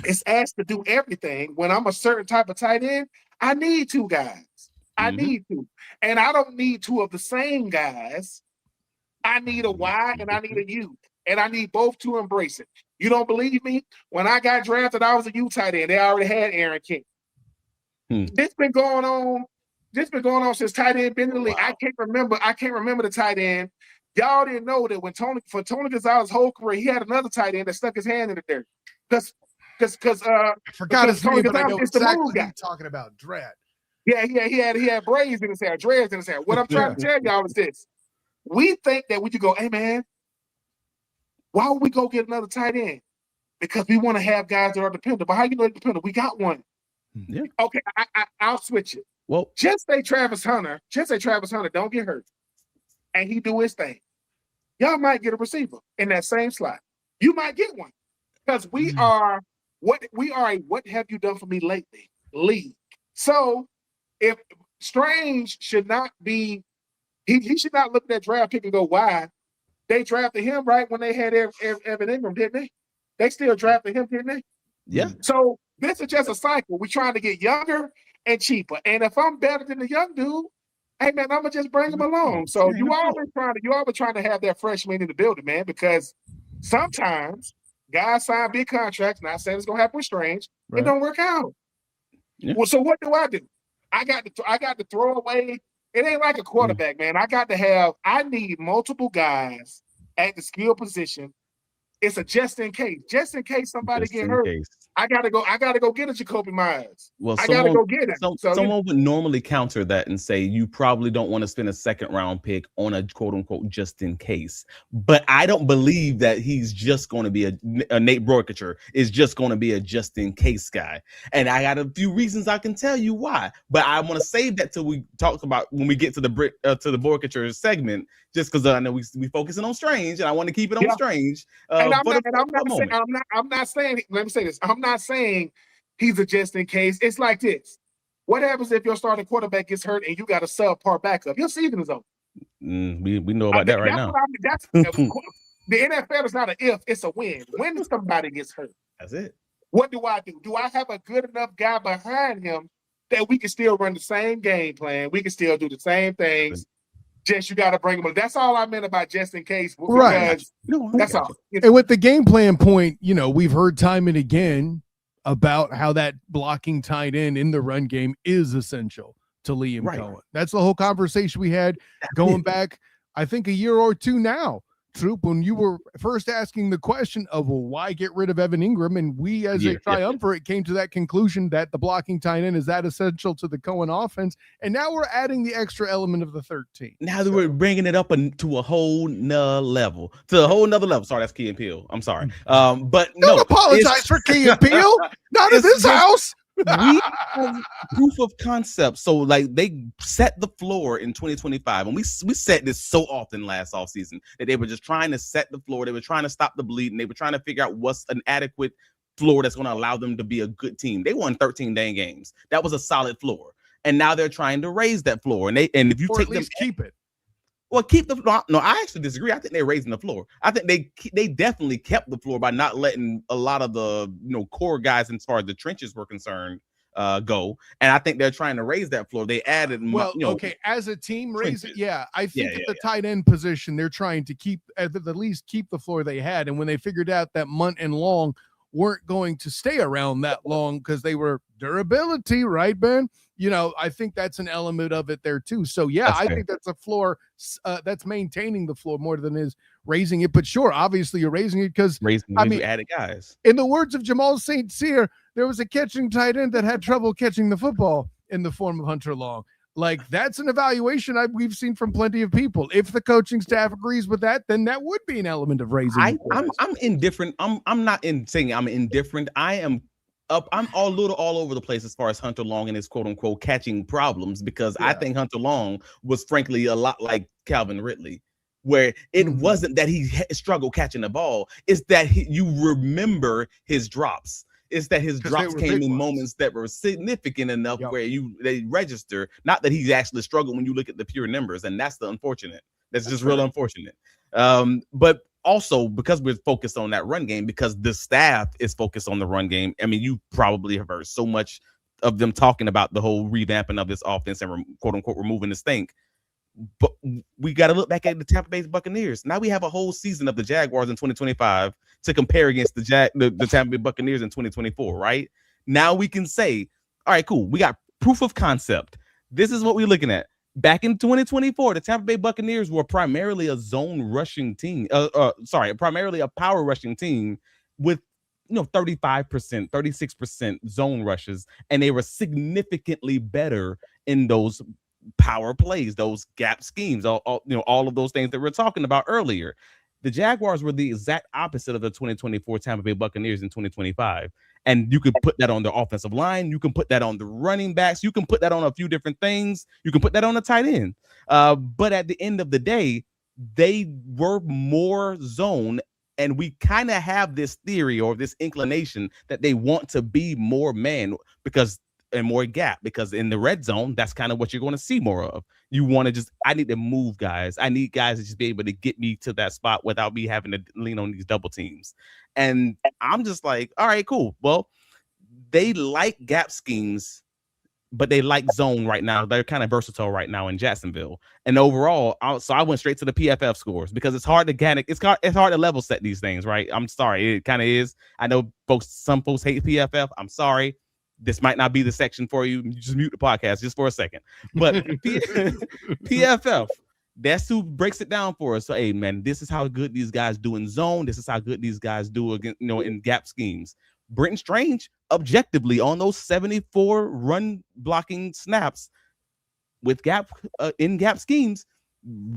is asked to do everything when I'm a certain type of tight end, I need two guys. I need two. And I don't need two of the same guys. I need a Y and I need a U. And I need both to embrace it. You don't believe me? When I got drafted, I was a U tight end. They already had Aaron King. This been going on since tight end been in the league. Wow. I can't remember the tight end. Y'all didn't know that when Tony Gonzalez's whole career, he had another tight end that stuck his hand in the dirt. Because I forgot his name, but I know exactly what you're talking about. Dread. Yeah, he had braids in his hair, dreads in his hair. What I'm trying to tell y'all is this. We think that we could go, hey man, why would we go get another tight end? Because we want to have guys that are dependable. How you know they're dependable? We got one. Yeah. Okay, I'll switch it. Well, just say Travis Hunter don't get hurt, and he do his thing. Y'all might get a receiver in that same slot. You might get one because we are a what have you done for me lately league. So if Strange should not be, he should not look at that draft pick and go, why? They drafted him right when they had Evan Ingram, didn't they? They still drafted him, didn't they? Yeah. So this is just a cycle. We're trying to get younger and cheaper. And if I'm better than the young dude, hey man, I'm gonna just bring him along. So you always trying to have that freshman in the building, man, because sometimes guys sign big contracts. Not saying it's gonna happen with Strange. Right. It don't work out. Yeah. Well, so what do? I got to throw away. It ain't like a quarterback, man. I need multiple guys at the skill position. It's a just in case somebody get hurt. I gotta go get a Jacoby Myers. Well, I gotta go get it. Someone would normally counter that and say you probably don't want to spend a second round pick on a quote unquote just in case. But I don't believe that he's just going to be a Nate Boerkircher is just going to be a just in case guy. And I got a few reasons I can tell you why. But I want to save that till we talk about when we get to the Boerkircher segment. Just because I know we focusing on Strange, and I want to keep it on Strange. I'm not saying. Let me say this. I'm not saying he's a just in case. It's like this. What happens if your starting quarterback gets hurt and you got a subpar backup? Your season is over. We know about that right now. The NFL is not an if; it's a when. When somebody gets hurt, that's it. What do I do? Do I have a good enough guy behind him that we can still run the same game plan? We can still do the same things. Just you got to bring them. That's all I meant about just in case. Right. That's all. And with the game plan point, we've heard time and again about how that blocking tight end in the run game is essential to Liam Cohen. That's the whole conversation we had going back, I think, a year or two now. Troupe, when you were first asking the question of why get rid of Evan Ingram, and we as a triumvirate came to that conclusion that the blocking tight end is that essential to the Cohen offense, and now we're adding the extra element of the 13. Now that we're bringing it up to a whole nother level. Sorry, that's Key and Peele. I'm sorry, but don't apologize for Key and Peele. Not in this house. We have proof of concept. So like they set the floor in 2025, and we said this so often last offseason that they were just trying to set the floor. They were trying to stop the bleeding. They were trying to figure out what's an adequate floor that's going to allow them to be a good team. They won 13 dang games. That was a solid floor, and now they're trying to raise that floor. And if you take them, keep it. Well, keep the floor. No, I actually disagree. I think they're raising the floor. I think they definitely kept the floor by not letting a lot of the core guys, as far as the trenches were concerned, go. And I think they're trying to raise that floor. They added, as a team, raise it. Yeah, I think at the tight end position, they're trying to keep at least keep the floor they had. And when they figured out that Munt and Long weren't going to stay around that long because they were durability, right, Ben? I think that's an element of it there too. So I think that's a floor that's maintaining the floor more than is raising it. But sure, obviously you're raising it because you added guys. In the words of Jamal St. Cyr, there was a catching tight end that had trouble catching the football in the form of Hunter Long. Like that's an evaluation we've seen from plenty of people. If the coaching staff agrees with that, then that would be an element of raising. I'm indifferent. I'm not saying I'm indifferent. I'm a little all over the place as far as Hunter Long and his quote unquote catching problems, because I think Hunter Long was frankly a lot like Calvin Ridley. where it wasn't that he struggled catching the ball. It's that you remember his drops. It's that his drops came in moments that were significant enough where they register. Not that he's actually struggled when you look at the pure numbers, and that's the unfortunate. That's just real unfortunate. But also because we're focused on that run game, because the staff is focused on the run game. I mean, you probably have heard so much of them talking about the whole revamping of this offense and quote unquote removing the stink. But we got to look back at the Tampa Bay Buccaneers. Now we have a whole season of the Jaguars in 2025 to compare against the Tampa Bay Buccaneers in 2024, right? Now we can say, all right, cool. We got proof of concept. This is what we're looking at. Back in 2024, the Tampa Bay Buccaneers were primarily a zone rushing team. Primarily a power rushing team with 35%, 36% zone rushes, and they were significantly better in those power plays, those gap schemes, all of those things that we're talking about earlier. The Jaguars were the exact opposite of the 2024 Tampa Bay Buccaneers in 2025. And you can put that on the offensive line. You can put that on the running backs. You can put that on a few different things. You can put that on the tight end. But at the end of the day, they were more zone. And we kind of have this theory or this inclination that they want to be more man and more gap, because in the red zone, that's kind of what you're going to see more of. You want to I need to move guys. I need guys to just be able to get me to that spot without me having to lean on these double teams. And I'm just like, all right, cool. Well, they like gap schemes, but they like zone right now. They're kind of versatile right now in Jacksonville. And overall, I went straight to the PFF scores because it's hard to level set these things, right? I'm sorry. It kind of is. I know some folks hate PFF. I'm sorry. This might not be the section for you. Just mute the podcast just for a second. But PFF, that's who breaks it down for us. So, hey, man, this is how good these guys do in zone. This is how good these guys do against, in gap schemes. Brenton Strange, objectively, on those 74 run blocking snaps with in gap schemes,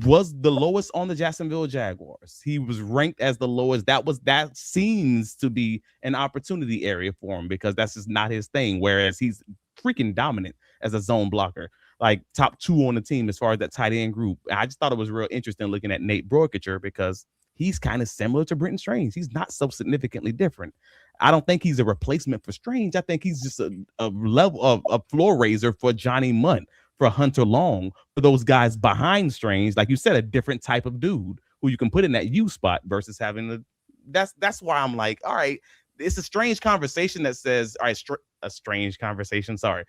was the lowest on the Jacksonville Jaguars. He was ranked as the lowest. That seems to be an opportunity area for him because that's just not his thing. Whereas he's freaking dominant as a zone blocker, like top 2 on the team as far as that tight end group. I just thought it was real interesting looking at Nate Boerkircher because he's kind of similar to Brenton Strange. He's not so significantly different. I don't think he's a replacement for Strange. I think he's just a level of a floor raiser for Johnny Munt, for Hunter Long, for those guys behind Strange, like you said, a different type of dude who you can put in that U spot versus having that's why I'm like, all right, it's a strange conversation that says, all right, a strange conversation. Sorry.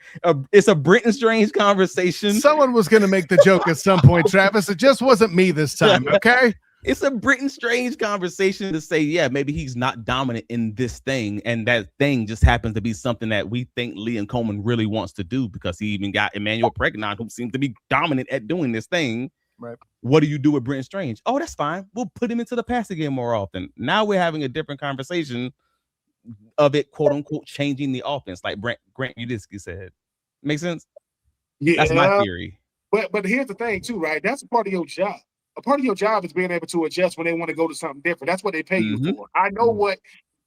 It's a Brenton Strange conversation. Someone was going to make the joke at some point, Travis. It just wasn't me this time. Okay. It's a Brenton Strange conversation to say, yeah, maybe he's not dominant in this thing. And that thing just happens to be something that we think Liam Coleman really wants to do because he even got Emmanuel Pregnon, who seems to be dominant at doing this thing. Right. What do you do with Brenton Strange? Oh, that's fine. We'll put him into the passing game more often. Now we're having a different conversation of it, quote unquote, changing the offense, like Grant Udisky said. Make sense? Yeah. That's my theory. But here's the thing, too, right? That's a part of your job. A part of your job is being able to adjust when they want to go to something different. That's what they pay you for. I know what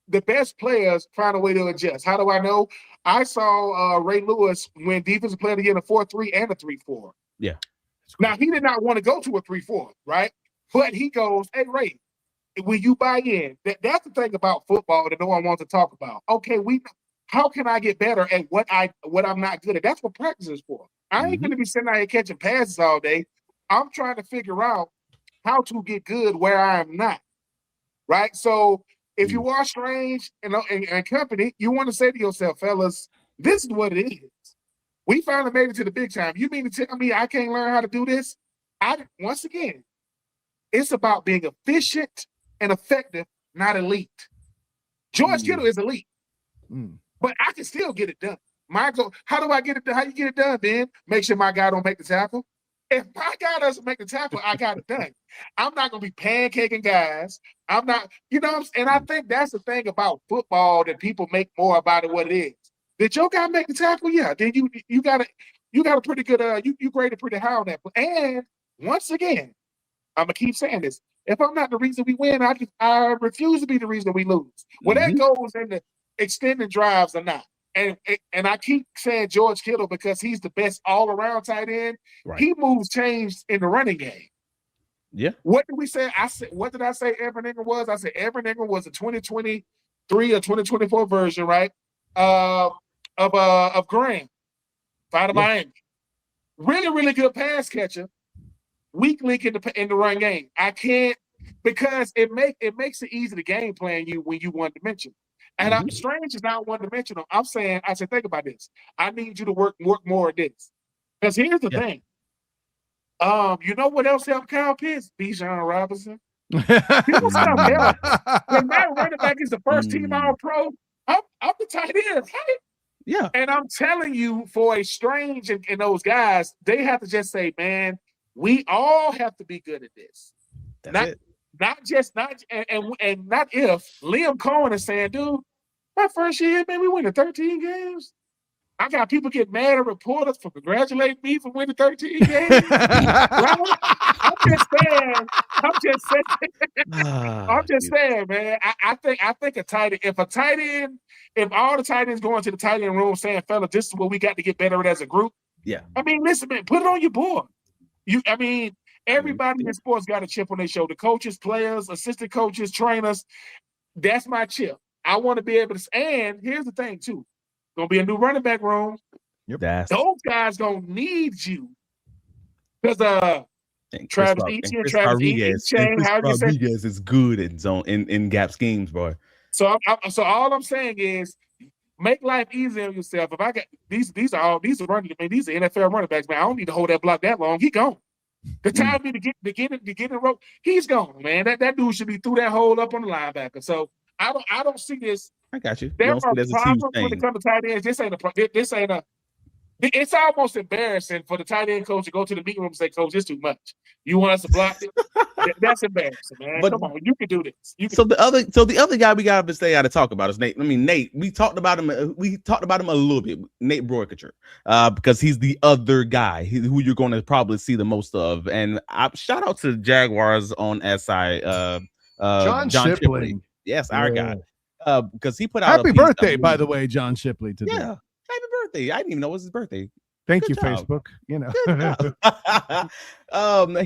the best players find a way to adjust. How do I know? I saw Ray Lewis win Defensive Player of the Year in a 4-3 and a 3-4. Yeah. Now, he did not want to go to a 3-4, right? But he goes, hey, Ray, when you buy in, that's the thing about football that no one wants to talk about. Okay, how can I get better at what I'm not good at? That's what practice is for. I ain't going to be sitting out here catching passes all day. I'm trying to figure out how to get good where I am not, right? So if you are Strange and company, you want to say to yourself, fellas, this is what it is. We finally made it to the big time. You mean to tell me I can't learn how to do this? Once again, it's about being efficient and effective, not elite. George Kittle is elite, but I can still get it done. How do I get it done? How you get it done, Ben? Make sure my guy don't make the tackle. If my guy doesn't make the tackle, I got it done. I'm not going to be pancaking guys. I'm not, and I think that's the thing about football that people make more about it what it is. Did your guy make the tackle? Yeah. Then you got a pretty good, you graded pretty high on that. And once again, I'm going to keep saying this. If I'm not the reason we win, I refuse to be the reason we lose. Well, that goes into extending drives or not. And I keep saying George Kittle because he's the best all-around tight end. Right. He moves chains in the running game. Yeah. What did we say? What did I say Evan Ingram was? I said Evan Ingram was a 2023 or 2024 version, right? Of Graham out of Miami. Really, really good pass catcher. Weak link in the run game. I can't, because it makes it easy to game plan you when you one dimensional. And Strange is not one dimensional. I said, think about this. I need you to work more of this. Because here's the thing. You know what else helped Kyle Pitts? Bijan Robinson. People stuff helps. When my running back is the first team all pro, I'm the tight end, right? Yeah. And I'm telling you, for a Strange and those guys, they have to just say, man, we all have to be good at this. That's not if Liam Cohen is saying, dude, my first year, man, we win 13 games. I got people get mad at reporters for congratulating me for winning 13 games. Right? I'm just saying, man. I think a tight end, if all the tight ends going to the tight end room saying, fella, this is what we got to get better at as a group. Yeah. I mean, listen, man, put it on your board. Everybody in sports got a chip on their shoulder. Coaches, players, assistant coaches, trainers. That's my chip. I want to be able to. And here's the thing, too. Gonna be a new running back room. Yep. Those guys gonna need you. Because Travis Etienne, Rodriguez is good in zone in gap schemes, boy. So all I'm saying is make life easier on yourself. If I got these are running, I mean, these are NFL running backs, man. I don't need to hold that block that long. He gone. The time me to get in the rope, he's gone, man. That dude should be through that hole up on the linebacker. So I don't see this. I got you. There are problems when it comes to tight ends. This ain't a. It's almost embarrassing for the tight end coach to go to the meeting room and say, "Coach, it's too much. You want us to block it?" That's embarrassing, man. But come on, you can do this. The other guy we got to stay out to talk about is Nate. I mean, Nate. We talked about him. We talked about him a little bit. Nate Boerkircher, because he's the other guy who you're going to probably see the most of. And shout out to Jaguars on SI. John Shipley. Yes, our guy. Because he put out happy birthday, by the way, John Shipley today. Yeah, happy birthday. I didn't even know it was his birthday. Thank you, Facebook.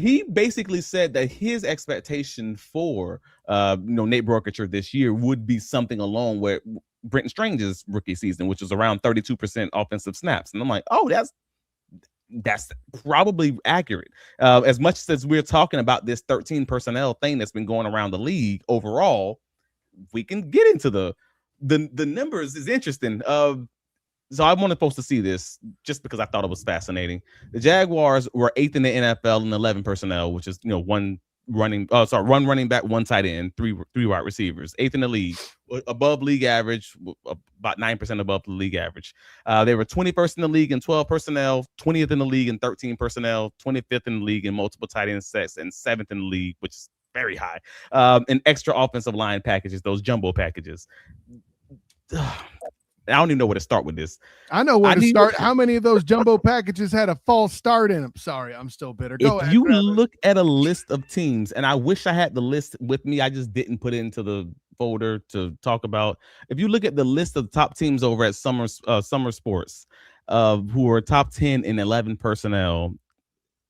He basically said that his expectation for Nate Boerkircher this year would be something along with Brenton Strange's rookie season, which was around 32% offensive snaps. And I'm like, oh, that's probably accurate. As much as we're talking about this 13 personnel thing that's been going around the league overall, we can get into the numbers is interesting. So I wanted folks to see this just because I thought it was fascinating. The Jaguars were 8th in the NFL in 11 personnel, which is one running back, one tight end, three wide receivers. 8th in the league, above league average, about 9% above the league average. They were 21st in the league in 12 personnel, 20th in the league in 13 personnel, 25th in the league in multiple tight end sets, and 7th in the league, which is very high, and extra offensive line packages, those jumbo packages. I don't even know where to start with this. I know where to start. How many of those jumbo packages had a false start in them? Sorry, I'm still bitter. Go ahead. If you look at a list of teams, and I wish I had the list with me, I just didn't put it into the folder to talk about. If you look at the list of the top teams over at Summer Sports, who are top 10 in 11 personnel,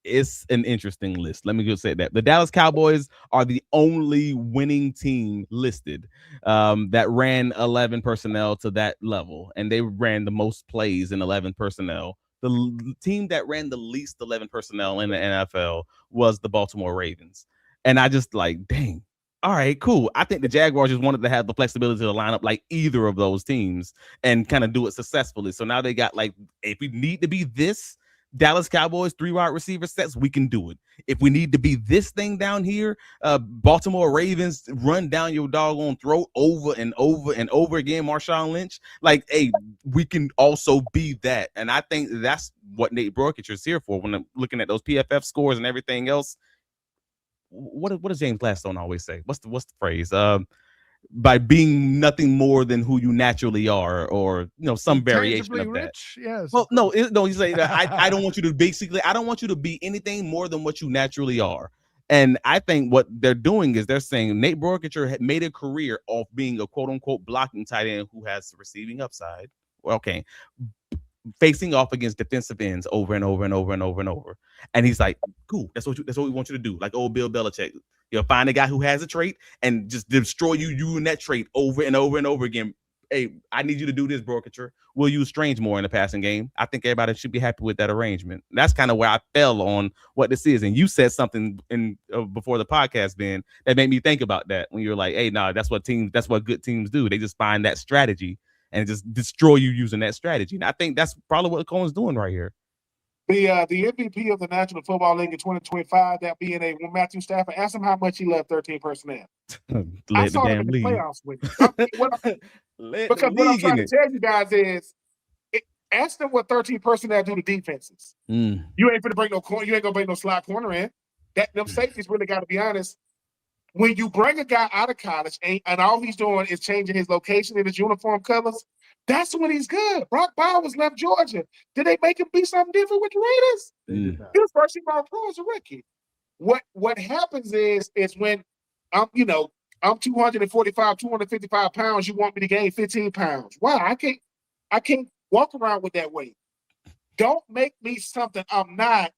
it's an interesting list. Let me just say that the Dallas Cowboys are the only winning team listed that ran 11 personnel to that level, and they ran the most plays in 11 personnel. The team that ran the least 11 personnel in the NFL was the Baltimore Ravens. And I just like, dang, all right, cool. I think the Jaguars just wanted to have the flexibility to line up like either of those teams and kind of do it successfully. So now they got like, if we need to be this Dallas Cowboys 3 wide receiver sets, we can do it. If we need to be this thing down here, Baltimore Ravens run down your doggone throat over and over and over again, Marshawn Lynch, like, hey, we can also be that. And I think that's what Nate Boerkircher is here for. When I'm looking at those PFF scores and everything else, what does James Gladstone always say? What's the phrase? By being nothing more than who you naturally are, or some variation of that. Yes. Well, no, he's like, I don't want you to I don't want you to be anything more than what you naturally are. And I think what they're doing is they're saying Nate Boerkircher had made a career of being a quote unquote blocking tight end who has receiving upside. Okay. facing off against defensive ends over and over and over and over and over. And he's like, cool, that's what we want you to do. Like old Bill Belichick. You'll find a guy who has a trait and just destroy you in that trait over and over and over again. Hey, I need you to do this, Boerkircher. We'll use Strange more in the passing game. I think everybody should be happy with that arrangement. That's kind of where I fell on what this is. And you said something in before the podcast, Ben, that made me think about that when you're like, hey, no, that's what good teams do. They just find that strategy and just destroy you using that strategy. And I think that's probably what Cohen's doing right here. The MVP of the National Football League in 2025, that being Matthew Stafford, ask him how much he loved 13 personnel. I saw him in the playoffs with him. Because what I'm trying to tell you guys is, ask them what 13 personnel do to defenses. You ain't gonna bring no corner. You ain't gonna bring no slot corner in. Them safeties really got to be honest. When you bring a guy out of college and all he's doing is changing his location and his uniform colors, that's when he's good. Brock Bowers left Georgia. Did they make him be something different with the Raiders? He was first team all pro as a rookie. What happens is when I'm 245, 255 pounds, you want me to gain 15 pounds. Wow, I can't walk around with that weight. Don't make me something I'm not.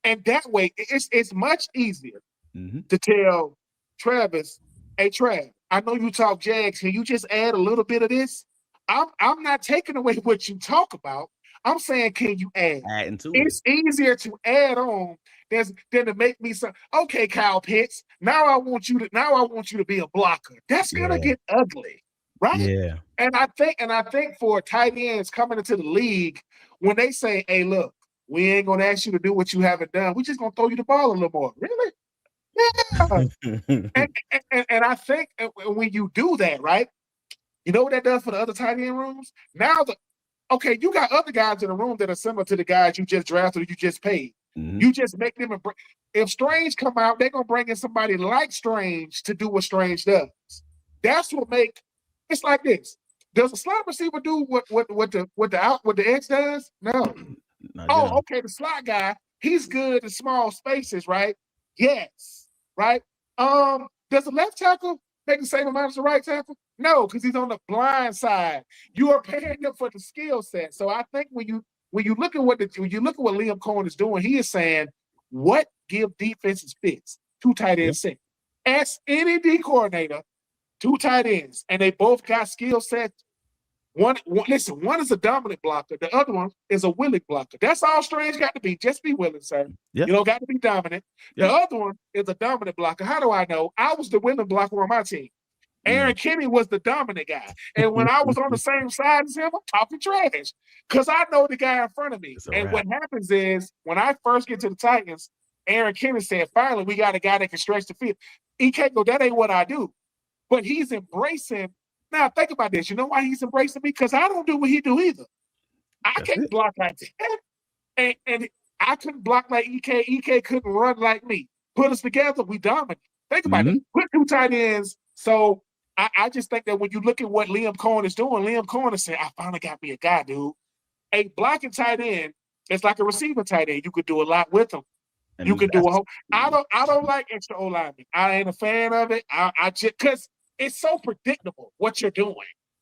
And that way, it's much easier to tell Travis, hey, Trav, I know you talk Jags. Can you just add a little bit of this? I'm not taking away what you talk about. I'm saying, can you add? It's easier to add on than to make me say, okay, Kyle Pitts, now I want you to be a blocker. That's gonna get ugly, right? Yeah. And I think for tight ends coming into the league, when they say, hey, look, we ain't gonna ask you to do what you haven't done, we just gonna throw you the ball a little more. Really? Yeah. and I think when you do that, right? You know what that does for the other tight end rooms? Now you got other guys in the room that are similar to the guys you just drafted or you just paid. You just make them if Strange come out, they're gonna bring in somebody like Strange to do what Strange does. That's what it's like this. Does a slot receiver do what the X does? No. Okay, the slot guy, he's good in small spaces, right? Yes. Right? Does the left tackle make the same amount as the right tackle? No, because he's on the blind side. You are paying him for the skill set. So I think when you look at what Liam Cohen is doing, he is saying, what give defenses fits? 2 tight ends set. Ask any D coordinator, 2 tight ends, and they both got skill sets. One is a dominant blocker. The other one is a willing blocker. That's all Strange got to be. Just be willing, sir. Yep. You don't got to be dominant. Yep. The other one is a dominant blocker. How do I know? I was the willing blocker on my team. Aaron Kinney was the dominant guy. And when I was on the same side as him, I'm talking trash because I know the guy in front of me. And what happens is when I first get to the Titans, Aaron Kinney said, finally, we got a guy that can stretch the field. He can't go, that ain't what I do. But he's embracing. Now, think about this. You know why he's embracing me? Because I don't do what he do either. I can't block like that. And I couldn't block like EK. EK couldn't run like me. Put us together, we dominate. Think about it. Put 2 tight ends. So I just think that when you look at what Liam Cohen is doing, Liam Cohen is saying, I finally got me a guy, dude. A blocking tight end is like a receiver tight end. You could do a lot with him. And you could do a whole. I don't like extra O linemen. I ain't a fan of it. I just because it's so predictable what you're doing.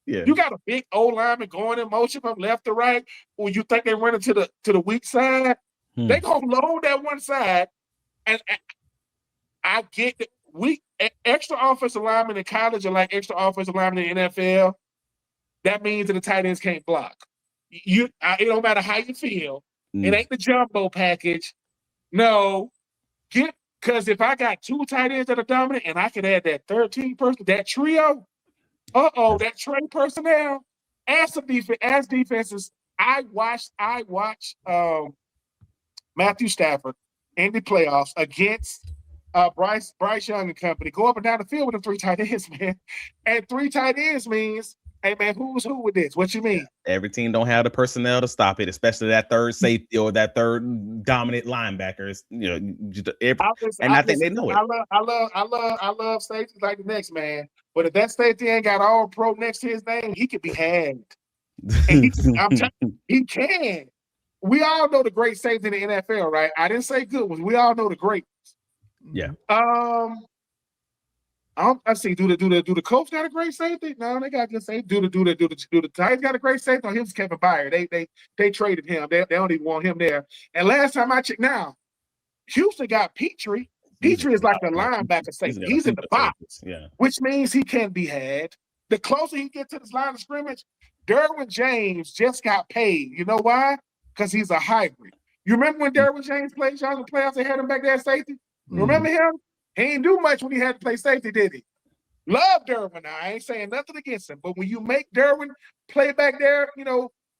Yeah. You got a big O lineman going in motion from left to right. When you think they run to the weak side, they gonna load that one side. And I get that extra offensive linemen in college are like extra offensive linemen in the NFL. That means that the tight ends can't block. It don't matter how you feel. It ain't the jumbo package. No, because if I got 2 tight ends that are dominant and I can add that 13 person, that trio, that trade personnel, as defenses, I watched Matthew Stafford in the playoffs against Bryce Young and company go up and down the field with the 3 tight ends, man. And 3 tight ends means, hey, man, who's who with this? What you mean? Every team don't have the personnel to stop it, especially that third safety or that third dominant linebackers. I think they know it. I love safeties like the next man. But if that safety ain't got all pro next to his name, he could be had. And he can. We all know the great safety in the NFL, right? I didn't say good ones. We all know the great ones. Yeah. I see. Do the Colts got a great safety? No, they got good safety. Do the Titans got a great safety? No, he was Kevin Byard. They traded him. They don't even want him there. And last time I checked, now Houston got Petrie. Petrie is like the linebacker safety. He's in the box, which means he can't be had. The closer he gets to this line of scrimmage, Derwin James just got paid. You know why? Because he's a hybrid. You remember when Derwin James played y'all in the playoffs? They had him back there at safety. You remember him? He didn't do much when he had to play safety, did he? Love Derwin. Now, I ain't saying nothing against him, but when you make Derwin play back there,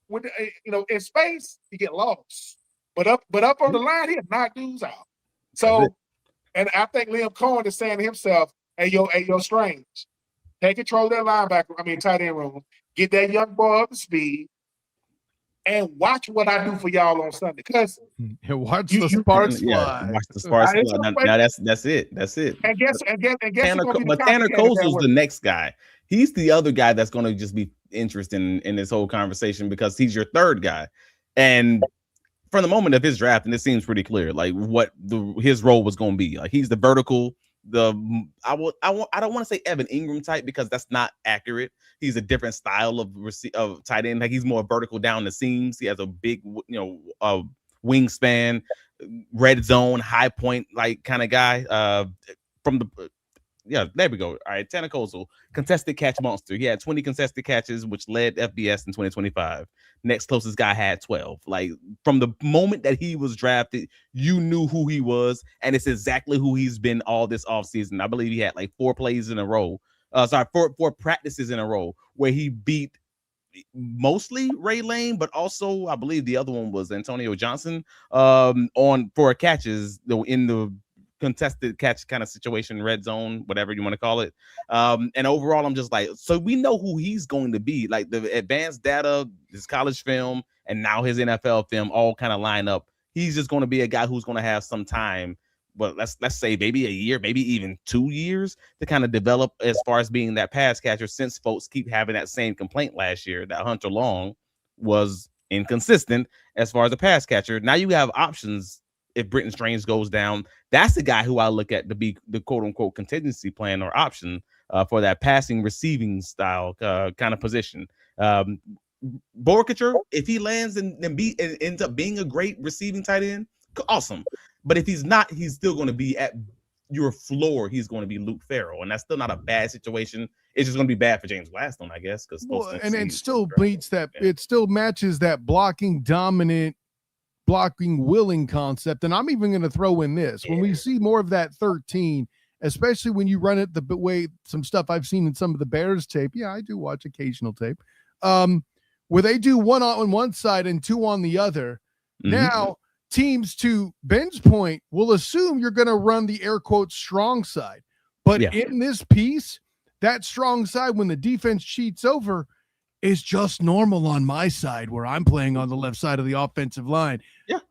with in space, he get lost. But up on the line, he'll knock dudes out. So, and I think Liam Cohen is saying to himself, hey, yo, Strange, take control of that tight end room, get that young boy up to speed, and watch what I do for y'all on Sunday. Because watch the sparks fly. Watch the sparks fly. Now that's it. And guess Tanner Koziol's the next guy. He's the other guy that's going to just be interesting in this whole conversation because he's your third guy. And from the moment of his draft, and it seems pretty clear, like what his role was going to be. Like he's the vertical. I don't want to say Evan Ingram type because that's not accurate. He's a different style of tight end. Like he's more vertical down the seams. He has a big, wingspan, red zone, high point like kind of guy. There we go. All right, Tanner Koziol, contested catch monster. He had 20 contested catches, which led FBS in 2025. Next closest guy had 12. Like from the moment that he was drafted, you knew who he was, and it's exactly who he's been all this offseason. I believe he had like 4 plays in a row. Four practices in a row where he beat mostly Ray Lane, but also I believe the other one was Antonio Johnson for catches in the contested catch kind of situation, red zone, whatever you want to call it. And overall, I'm just like, so we know who he's going to be. Like the advanced data, his college film, and now his NFL film all kind of line up. He's just going to be a guy who's going to have some time, but let's say maybe a year, maybe even 2 years to kind of develop as far as being that pass catcher, since folks keep having that same complaint last year that Hunter Long was inconsistent as far as a pass catcher. Now you have options. If Brenton Strange goes down, that's the guy who I look at to be the quote unquote contingency plan or option for that passing receiving style kind of position. Boerkircher, if he lands and ends up being a great receiving tight end, awesome. But if he's not, he's still going to be at your floor. He's going to be Luke Farrell, and that's still not a bad situation. It's just going to be bad for James Gladstone, I guess, because it still beats that. It still matches that blocking dominant, blocking willing concept. And I'm even going to throw in this when we see more of that 13, especially when you run it the way some stuff I've seen in some of the Bears tape. Yeah, I do watch occasional tape where they do one on one side and 2 on the other. Now teams, to Ben's point, will assume you're going to run the air quotes strong side, but in this piece, that strong side, when the defense cheats over, is just normal on my side where I'm playing on the left side of the offensive line.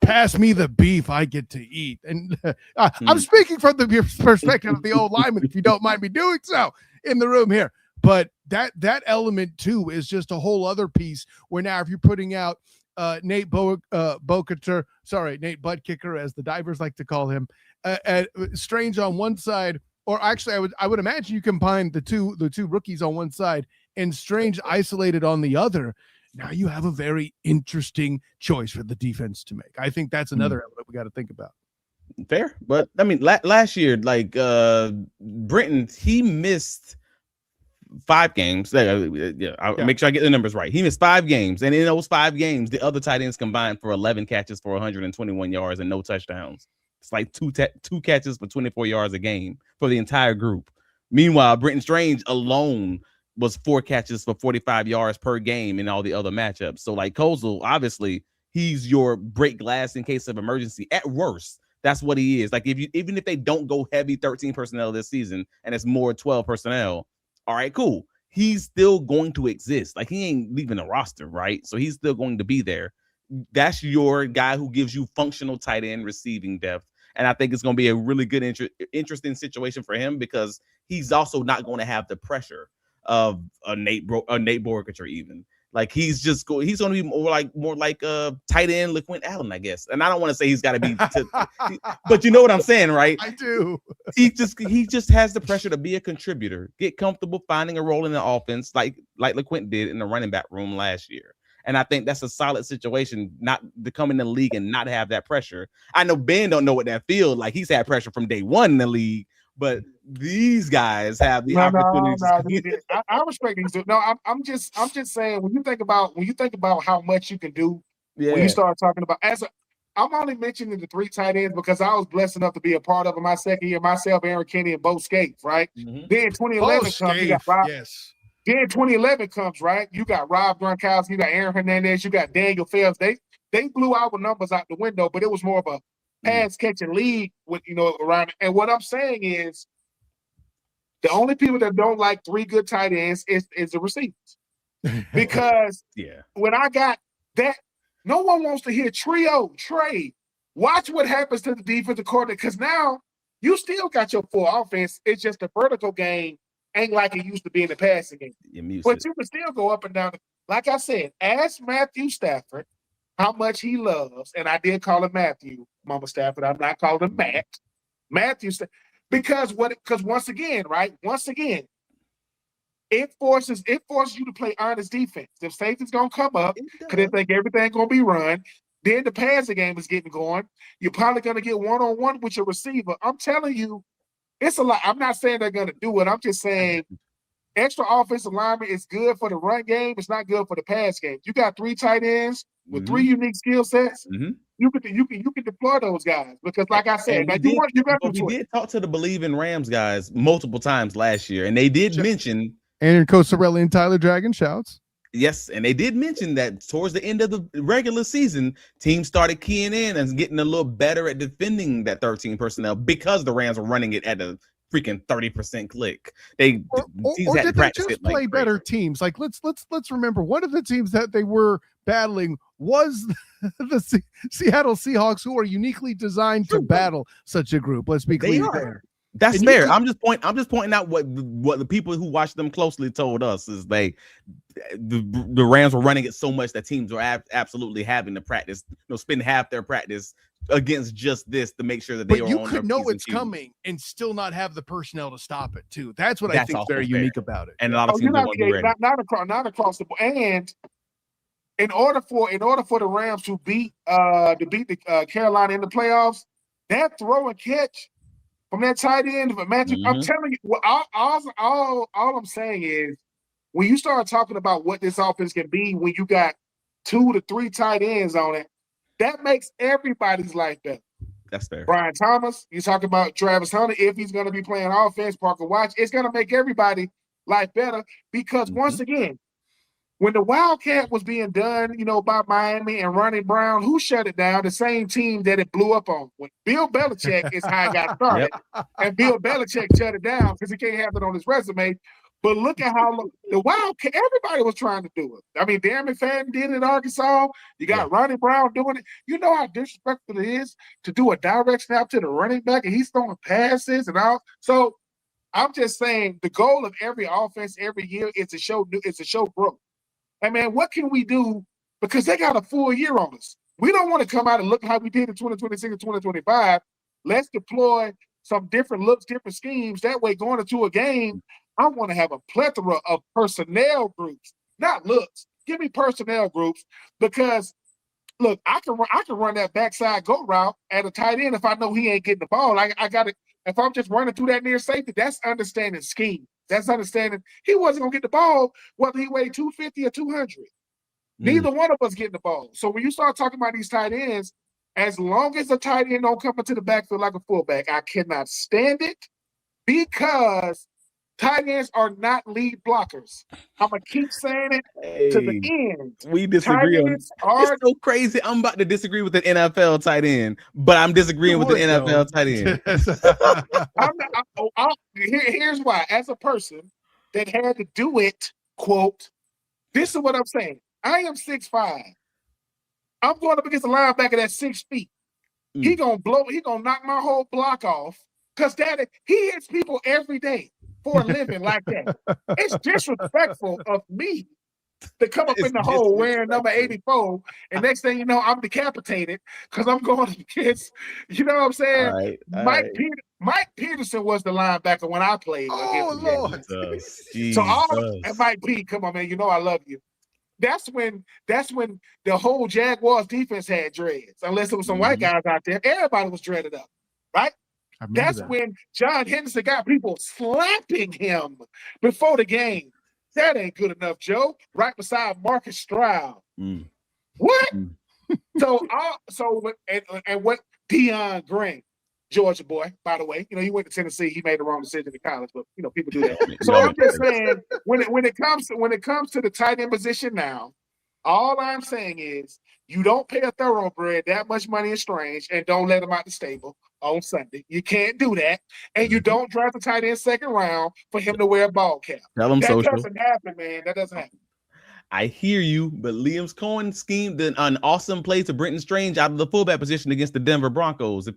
Pass me the beef, I get to eat. And I'm speaking from the perspective of the old lineman, if you don't mind me doing so in the room here. But that element too is just a whole other piece where now if you're putting out Nate Boerkircher, Nate Buttkicker, as the divers like to call him, Strange on one side, or actually I would imagine you combine the two rookies on one side and Strange isolated on the other. Now you have a very interesting choice for the defense to make. I think that's another element we got to think about. Fair, but I mean, last year, like Brenton, he missed 5 games. I'll make sure I get the numbers right. He missed 5 games, and in those 5 games, the other tight ends combined for 11 catches for 121 yards and no touchdowns. It's like two catches for 24 yards a game for the entire group. Meanwhile, Brenton Strange alone was 4 catches for 45 yards per game in all the other matchups. So like Koziol, obviously he's your break glass in case of emergency. At worst, that's what he is. Like even if they don't go heavy 13 personnel this season and it's more 12 personnel, all right, cool. He's still going to exist. Like he ain't leaving the roster, right? So he's still going to be there. That's your guy who gives you functional tight end receiving depth. And I think it's going to be a really good, interesting situation for him because he's also not going to have the pressure of a Nate Boerkircher even. Like he's going to be more like tight end LaQuint Allen, I guess. And I don't want to say he's got to be, but you know what I'm saying, right? I do. He just has the pressure to be a contributor, get comfortable finding a role in the offense, like LaQuint did in the running back room last year. And I think that's a solid situation, not to come in the league and not have that pressure. I know Ben don't know what that feels like. He's had pressure from day one in the league, but these guys have the opportunity. No, I respect these. No, I'm just saying when you think about how much you can do, when you start talking about I'm only mentioning the 3 tight ends because I was blessed enough to be a part of it my second year. Myself, Aaron Kenny, and Bo Skates, right? Mm-hmm. Then 2011 comes, you got Rob. Yes. Then 2011 comes, right? You got Rob Gronkowski, you got Aaron Hernandez, you got Daniel Phelps. They blew our numbers out the window, but it was more of a pass catching league with around. And what I'm saying is, the only people that don't like 3 good tight ends is the receivers, because when I got that, no one wants to hear trio trade. Watch what happens to the defensive coordinator, because now you still got your full offense. It's just the vertical game ain't like it used to be in the passing game. But you can still go up and down. Like I said, ask Matthew Stafford how much he loves, and I did call him Matthew, Mama Stafford. I'm not calling him Matt. Matthew Stafford. Because once again, it forces you to play honest defense. If safety's gonna come up, because they think everything's gonna be run, then the passing game is getting going. You're probably gonna get one-on-one with your receiver. I'm telling you, it's a lot. I'm not saying they're gonna do it. I'm just saying extra offensive lineman is good for the run game. It's not good for the pass game. You got 3 tight ends with 3 unique skill sets. You can deploy those guys, because, like I said, we did talk to the Believe in Rams guys multiple times last year, and they did mention Aaron Koziol and Tyler Dragon shouts. Yes, and they did mention that towards the end of the regular season, teams started keying in and getting a little better at defending that 13 personnel because the Rams were running it at a freaking 30% click. Or did they just play better teams? Like let's remember, one of the teams that they were battling was the Seattle Seahawks, who are uniquely designed to battle such a group. Let's be clear there. That's fair. I'm just pointing out what the people who watch them closely told us is the Rams were running it so much that teams were absolutely having to practice, spend half their practice against just this to make sure that they. But you could know it's coming and still not have the personnel to stop it too. That's what I think is very unique about it. And a lot of teams won't be ready. Not across the board. And in order for the Rams to beat the Carolina in the playoffs, that throw and catch from that tight end of Matthew, I'm telling you, all I'm saying is, when you start talking about what this offense can be when you got 2 to 3 tight ends on it, that makes everybody's life better. That's fair. Brian Thomas, you talk about Travis Hunter, if he's going to be playing offense, Parker Watch, it's going to make everybody life better, because once again, when the Wildcat was being done, by Miami and Ronnie Brown, who shut it down? The same team that it blew up on. When Bill Belichick is how it got started. And Bill Belichick shut it down because he can't have it on his resume. But look at how the Wildcat, everybody was trying to do it. I mean, Darren McFadden did it in Arkansas. You got Ronnie Brown doing it. You know how disrespectful it is to do a direct snap to the running back and he's throwing passes and all. So I'm just saying, the goal of every offense every year is to show growth. Hey, man, what can we do? Because they got a full year on us. We don't want to come out and look how we did in 2026 and 2025. Let's deploy some different looks, different schemes. That way, going into a game, I want to have a plethora of personnel groups, not looks. Give me personnel groups, because, look, I can run that backside go route at a tight end if I know he ain't getting the ball. I got it. If I'm just running through that near safety, that's understanding scheme. That's understanding he wasn't going to get the ball whether he weighed 250 or 200. Neither one of us getting the ball. So when you start talking about these tight ends, as long as the tight end don't come into the backfield like a fullback, I cannot stand it, because tight ends are not lead blockers. I'm going to keep saying it to the end. We disagree on it. It's so crazy. I'm about to disagree with an NFL tight end, but I'm disagreeing with the NFL tight end. Here's why. As a person that had to do it, quote, this is what I'm saying. I am 6'5". I'm going up against a linebacker that's 6 feet. He gonna knock my whole block off, because he hits people every day for a living like that. It's disrespectful of me to come up It's in the hole wearing number disrespectful. 84, and next thing you know, I'm decapitated because I'm going against, you know what I'm saying? All right. Mike Peterson was the linebacker when I played. Oh, Lord. So and Mike P, come on, man, you know I love you. That's when the whole Jaguars defense had dreads, unless there was some white guys out there. Everybody was dreaded up, right? That's when John Henderson got people slapping him before the game. That ain't good enough, Joe. Right beside Marcus Stroud. What? So what Deion Green, Georgia boy, by the way, you know, he went to Tennessee. He made the wrong decision in college, but you know, people do that. So I'm just saying, when it comes to the tight end position now, all I'm saying is you don't pay a thoroughbred that much money in Strange and don't let him out the stable on Sunday. You can't do that. And you don't draft the tight end second round for him to wear a ball cap. Tell him that doesn't happen, man. That doesn't happen. I hear you, but Liam's Cohen schemed an awesome play to Brenton Strange out of the fullback position against the Denver Broncos. If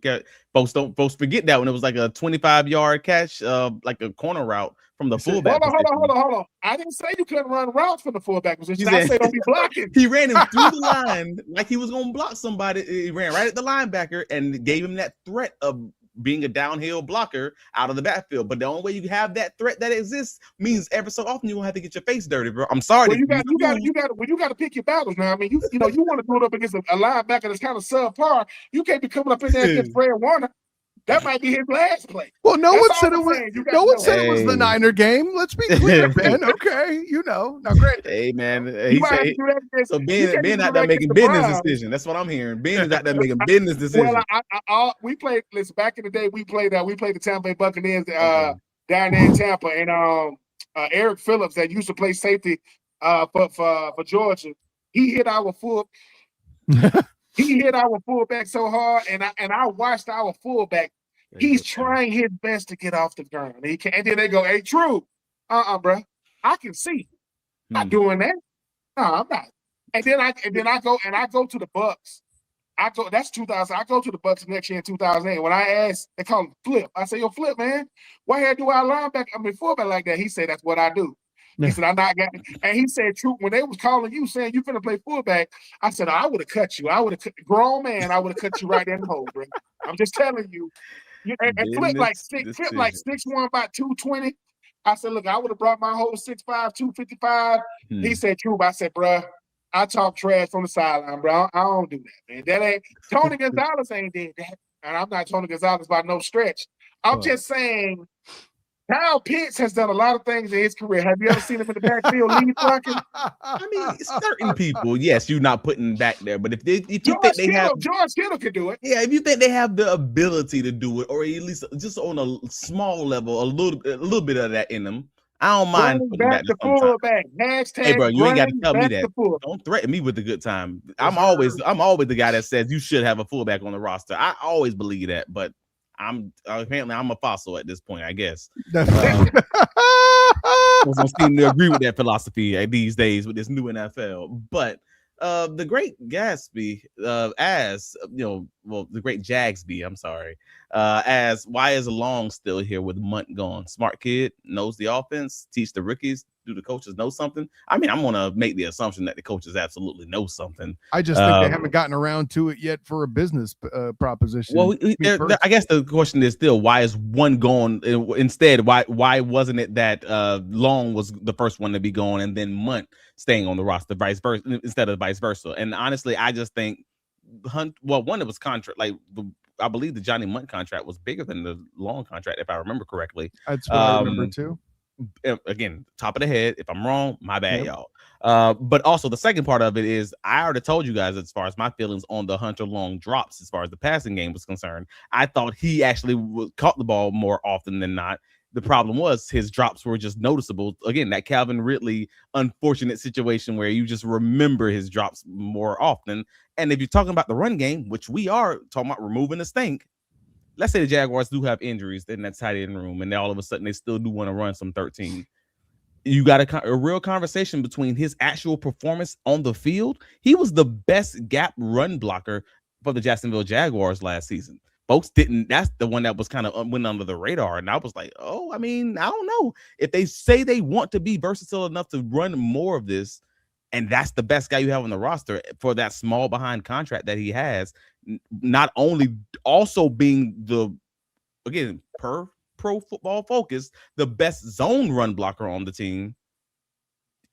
folks forget that when it was like a 25-yard catch, like a corner route from the fullback. Hold on. I didn't say you couldn't run routes from the fullback position. I said don't be blocking. He ran him through the line like he was going to block somebody. He ran right at the linebacker and gave him that threat of being a downhill blocker out of the backfield. But the only way you have that threat that exists means every so often you're gonna have to get your face dirty, bro. I'm sorry. Well, you got to pick your battles now. I mean, you know, you want to do it up against a linebacker that's kind of subpar. You can't be coming up in there against Fred Warner. That might be his last play. Well, no one said it was the Niner game. Let's be clear, Ben. Okay, you know. Now, granted. Hey, man. So Ben out there making business decisions. That's what I'm hearing. Ben is out there making business decisions. Well, we played. Listen, back in the day, we played the Tampa Bay Buccaneers down there in Tampa, and Eric Phillips that used to play safety for Georgia. He hit our full. He hit our fullback so hard, and I watched our fullback. He's trying his best to get off the ground. And then they go, "Hey, True, bro, I can see. Not doing that. No, I'm not." And then I go to the Bucks. That's 2000. I go to the Bucks next year in 2008. When I asked, they call him Flip. I say, "Yo, Flip, man, why here do I fullback like that?" He said, "That's what I do." He said, "I'm not getting." And he said, "True, when they was calling you saying you finna play fullback," I said, "I would have cut you. I would have grown man. I would have cut you right in the hole, bro. I'm just telling you." And Flip like 6'1", about 220. I said, "Look, I would have brought my whole 6'5", 255." He said, "True." I said, "Bro, I talk trash from the sideline, bro. I don't do that, man. That ain't Tony Gonzalez ain't did that, and I'm not Tony Gonzalez by no stretch. I'm just saying." Kyle Pitts has done a lot of things in his career. Have you ever seen him in the backfield lead blocking? I mean, certain people, yes, you're not putting back there. But if you think they have George Kittle could do it. Yeah, if you think they have the ability to do it, or at least just on a small level, a little bit of that in them, I don't mind putting back the fullback. Hey, bro, you ain't got to tell me that. Don't threaten me with a good time. I'm always the guy that says you should have a fullback on the roster. I always believe that, but I'm a fossil at this point, I guess. I don't seem to agree with that philosophy these days with this new NFL. But the great Gatsby, as you know, well, the great Jagsby, I'm sorry, as why is Long still here with Munt gone? Smart kid, knows the offense, teach the rookies. Do the coaches know something? I mean, I'm gonna make the assumption that the coaches absolutely know something. I just think they haven't gotten around to it yet for a business proposition. Well, I guess the question is still, why is one gone instead? Why wasn't it that Long was the first one to be gone and then Munt staying on the roster, vice versa, instead of vice versa? And honestly, I just think one, it was contract, like I believe the Johnny Munt contract was bigger than the Long contract, if I remember correctly. That's what I remember too. Again, top of the head. If I'm wrong, my bad, y'all. But also the second part of it is I already told you guys as far as my feelings on the Hunter Long drops as far as the passing game was concerned. I thought he actually caught the ball more often than not. The problem was his drops were just noticeable. Again, that Calvin Ridley unfortunate situation where you just remember his drops more often. And if you're talking about the run game, which we are talking about removing the stink, let's say the Jaguars do have injuries in that tight end room, and all of a sudden they still do want to run some 13. You got a real conversation between his actual performance on the field. He was the best gap run blocker for the Jacksonville Jaguars last season. Folks didn't. That's the one that was kind of went under the radar, and I was like, oh, I mean, I don't know if they say they want to be versatile enough to run more of this. And that's the best guy you have on the roster for that small behind contract that he has. Not only also being again, per Pro Football Focus, the best zone run blocker on the team.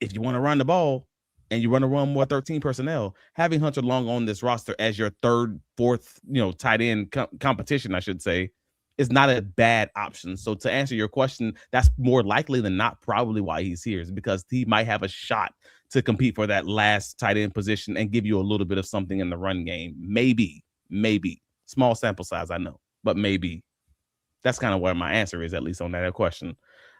If you want to run the ball and you want to run more 13 personnel, having Hunter Long on this roster as your third, fourth, tight end competition, I should say, is not a bad option. So to answer your question, that's more likely than not probably why he's here, is because he might have a shot to compete for that last tight end position and give you a little bit of something in the run game. Maybe. Small sample size, I know, but maybe. That's kind of where my answer is, at least on that question.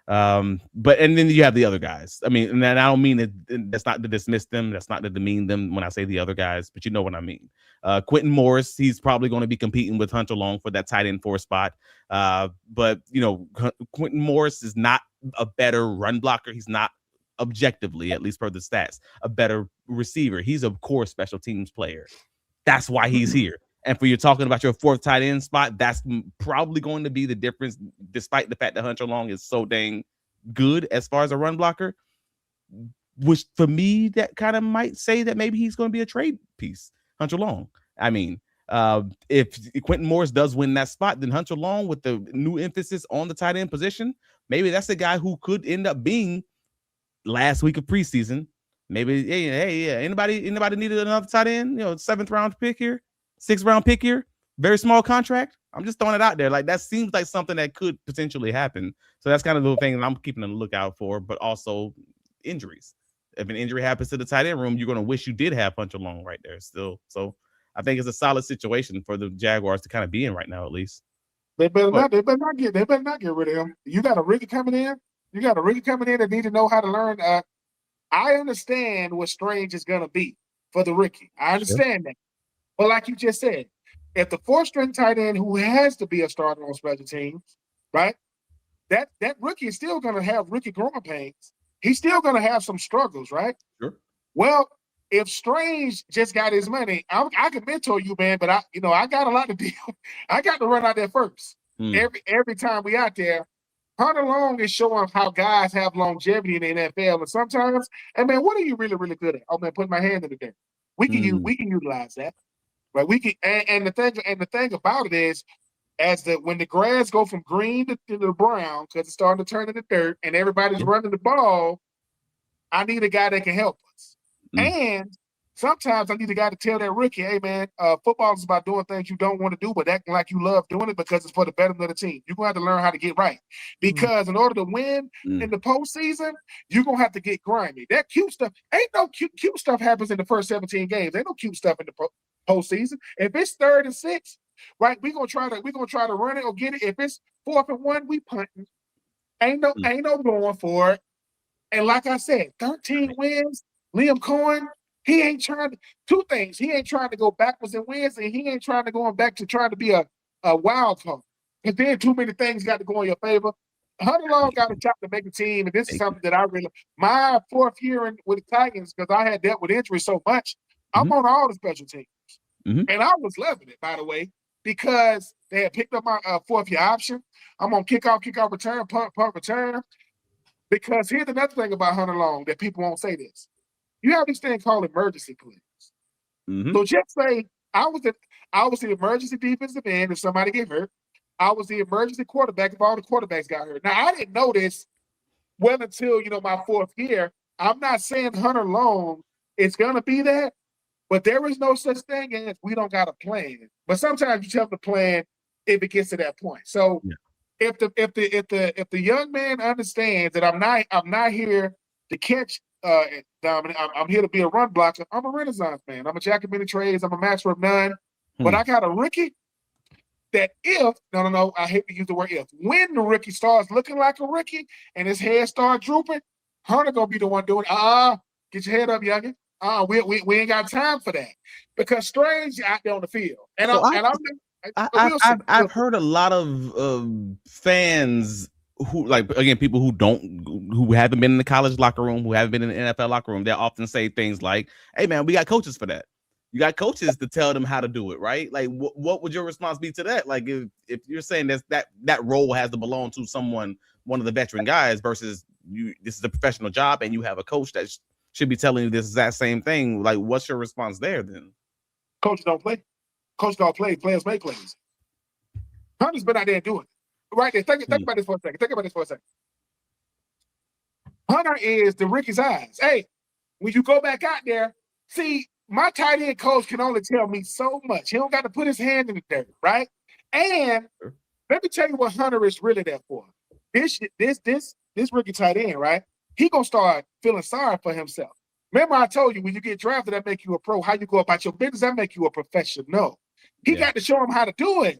But and then you have the other guys. I mean, and I don't mean that's not to dismiss them. That's not to demean them when I say the other guys, but you know what I mean. Quentin Morris, he's probably going to be competing with Hunter Long for that tight end 4 spot. But Quentin Morris is not a better run blocker. He's not objectively, at least per the stats, a better receiver. He's a core special teams player. That's why he's here. And for you're talking about your 4th tight end spot, that's probably going to be the difference, despite the fact that Hunter Long is so dang good as far as a run blocker, which for me, that kind of might say that maybe he's going to be a trade piece, Hunter Long. I mean, if Quentin Morris does win that spot, then Hunter Long, with the new emphasis on the tight end position, maybe that's a guy who could end up being last week of preseason. Maybe, hey, anybody needed another tight end, 7th round pick here? 6th round pick here, very small contract. I'm just throwing it out there. Like, that seems like something that could potentially happen. So that's kind of the thing that I'm keeping a lookout for, but also injuries. If an injury happens to the tight end room, you're going to wish you did have Hunter Long right there still. So I think it's a solid situation for the Jaguars to kind of be in right now, at least. They better not get rid of him. You got a rookie coming in. That need to know how to learn. I understand what Strange is going to be for the rookie. I understand that. But like you just said, if the 4th-string tight end who has to be a starter on special teams, right, that rookie is still going to have rookie growing pains. He's still going to have some struggles, right? Sure. Well, if Strange just got his money, I can mentor you, man, but I got a lot to deal. I got to run out there first. Every time we out there, Hunter Long is showing how guys have longevity in the NFL. And sometimes, and man, what are you really, really good at? Oh man, put my hand in the dirt. We can utilize that. Right, we can, and the thing about it is, when the grass go from green to the brown, because it's starting to turn into dirt, and everybody's running the ball, I need a guy that can help us. And sometimes I need a guy to tell that rookie, "Hey, man, football is about doing things you don't want to do, but acting like you love doing it because it's for the betterment of the team. You're gonna have to learn how to get right, because in order to win in the postseason, you're gonna have to get grimy. That cute stuff ain't no cute stuff happens in the first 17 games. Ain't no cute stuff in the postseason. If it's 3rd and 6, right, we're gonna try to run it or get it. If it's 4th and 1, we punting. Ain't no going for it. And like I said, 13 wins. Liam Cohen, he ain't trying to 2 things. He ain't trying to go backwards and wins, and he ain't trying to go back to trying to be a wild card. Because then too many things got to go in your favor. Hunter Long got a job to make a team, and this is something that I really my 4th year with the Titans, because I had dealt with injuries so much. I'm on all the special teams. And I was loving it, by the way, because they had picked up my 4th-year option. I'm on kickoff return, punt return. Because here's another thing about Hunter Long that people won't say this. You have this thing called emergency plays. So just say I was the emergency defensive end if somebody get hurt. I was the emergency quarterback if all the quarterbacks got hurt. Now, I didn't know this well until, my 4th year. I'm not saying Hunter Long is going to be that, but there is no such thing as we don't got a plan. But sometimes you tell them to plan if it gets to that point. So if the young man understands that I'm not here to catch dominant, I'm here to be a run blocker. I'm a Renaissance man. I'm a jack of many trades. I'm a master of none. But I got a rookie that I hate to use the word if. When the rookie starts looking like a rookie and his head starts drooping, Hunter gonna be the one doing get your head up, youngin. We ain't got time for that, because Strange out there on the field. And I've heard a lot of fans who, like, again, people who haven't been in the college locker room, who haven't been in the NFL locker room, they often say things like, "Hey man, we got coaches for that. You got coaches to tell them how to do it, right?" Like, what would your response be to that? Like, if you're saying that role has to belong to one of the veteran guys versus you, this is a professional job, and you have a coach that's should be telling you this exact same thing. Like, what's your response there then? Coaches don't play. Coaches don't play. Players make plays. Hunter's been out there doing it. Right there. Think about this for a second. Hunter is the Ricky's eyes. Hey, when you go back out there, see, my tight end coach can only tell me so much. He don't got to put his hand in the dirt, right? And let me tell you what Hunter is really there for. This rookie tight end, right? He gonna start feeling sorry for himself. Remember, I told you when you get drafted, that make you a pro. How you go about your business, that make you a professional. He got to show him how to do it.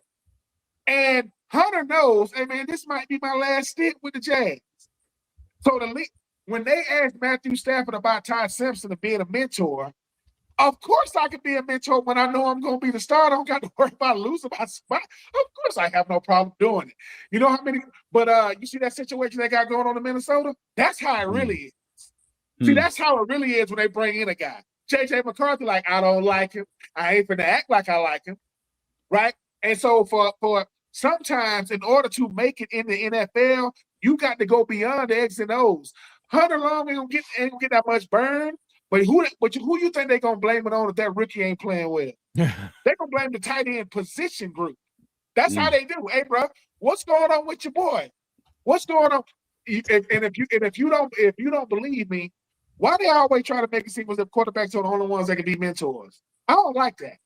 And Hunter knows, hey man, this might be my last stint with the Jags. So when they asked Matthew Stafford about Ty Simpson to being a mentor, of course I can be a mentor when I know I'm going to be the starter. I don't got to worry about losing my spot. Of course I have no problem doing it. You know how many? But you see that situation they got going on in Minnesota? That's how it really is. See, that's how it really is when they bring in a guy. J.J. McCarthy, like, I don't like him. I ain't finna act like I like him, right? And so for sometimes in order to make it in the NFL, you got to go beyond the X and O's. Hunter Long ain't gonna get that much burn. But who you think they're going to blame it on if that rookie ain't playing well? They're going to blame the tight end position group. That's how they do. Hey, bro, what's going on with your boy? What's going on? And if you don't believe me, why they always try to make it seem as if quarterbacks are the only ones that can be mentors? I don't like that.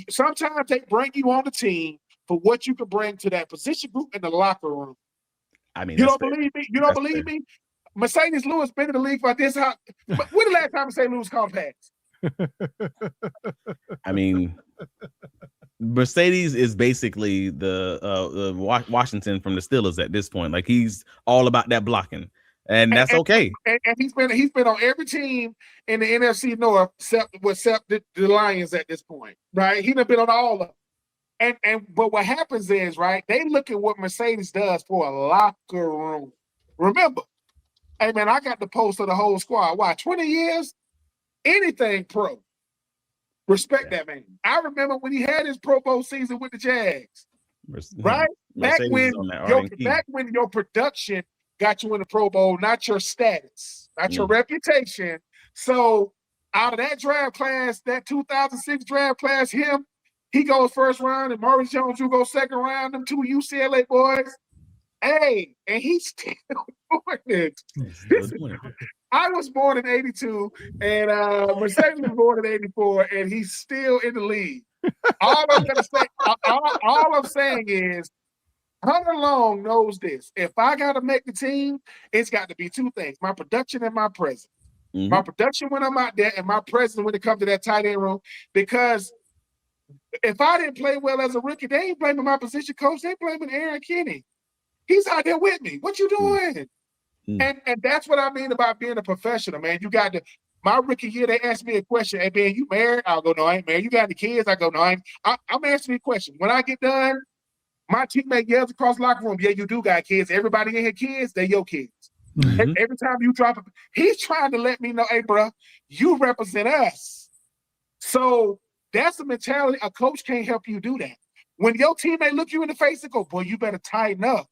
Sometimes they bring you on the team for what you can bring to that position group in the locker room. I mean, you don't believe me? You don't believe me? Mercedes Lewis been in the league for this. But when the last time Mercedes Lewis called pass? I mean, Mercedes is basically the Washington from the Steelers at this point. Like, he's all about that blocking, and that's okay. And he's been on every team in the NFC North except the Lions at this point, right? He's been on all of them. But what happens is, right? They look at what Mercedes does for a locker room. Remember. Hey, man, I got the post of the whole squad. Why? 20 years? Anything pro. Respect that man. I remember when he had his Pro Bowl season with the Jags. Right? Back when your production got you in the Pro Bowl, not your status, not your reputation. So out of that draft class, that 2006 draft class, he goes first round, and Maurice Jones-Drew goes second round, them two UCLA boys. Hey, and he's still doing it. I was born in 82, and Mercedes was born in 84, and he's still in the league. All I'm saying is, Hunter Long knows this. If I got to make the team, it's got to be two things: my production and my presence. My production when I'm out there, and my presence when it comes to that tight end room. Because if I didn't play well as a rookie, they ain't blaming my position coach. They blaming Aaron Kinney. He's out there with me. What you doing? And that's what I mean about being a professional, man. You got to. My rookie year, they asked me a question. Hey, Ben, you married? I'll go, no, I ain't married. You got any kids? I go, no, I ain't. I'm asking you a question. When I get done, my teammate yells across the locker room, yeah, you do got kids. Everybody in here kids, they're your kids. Every time you drop it, he's trying to let me know, hey, bro, you represent us. So that's the mentality. A coach can't help you do that. When your teammate look you in the face and go, boy, you better tighten up.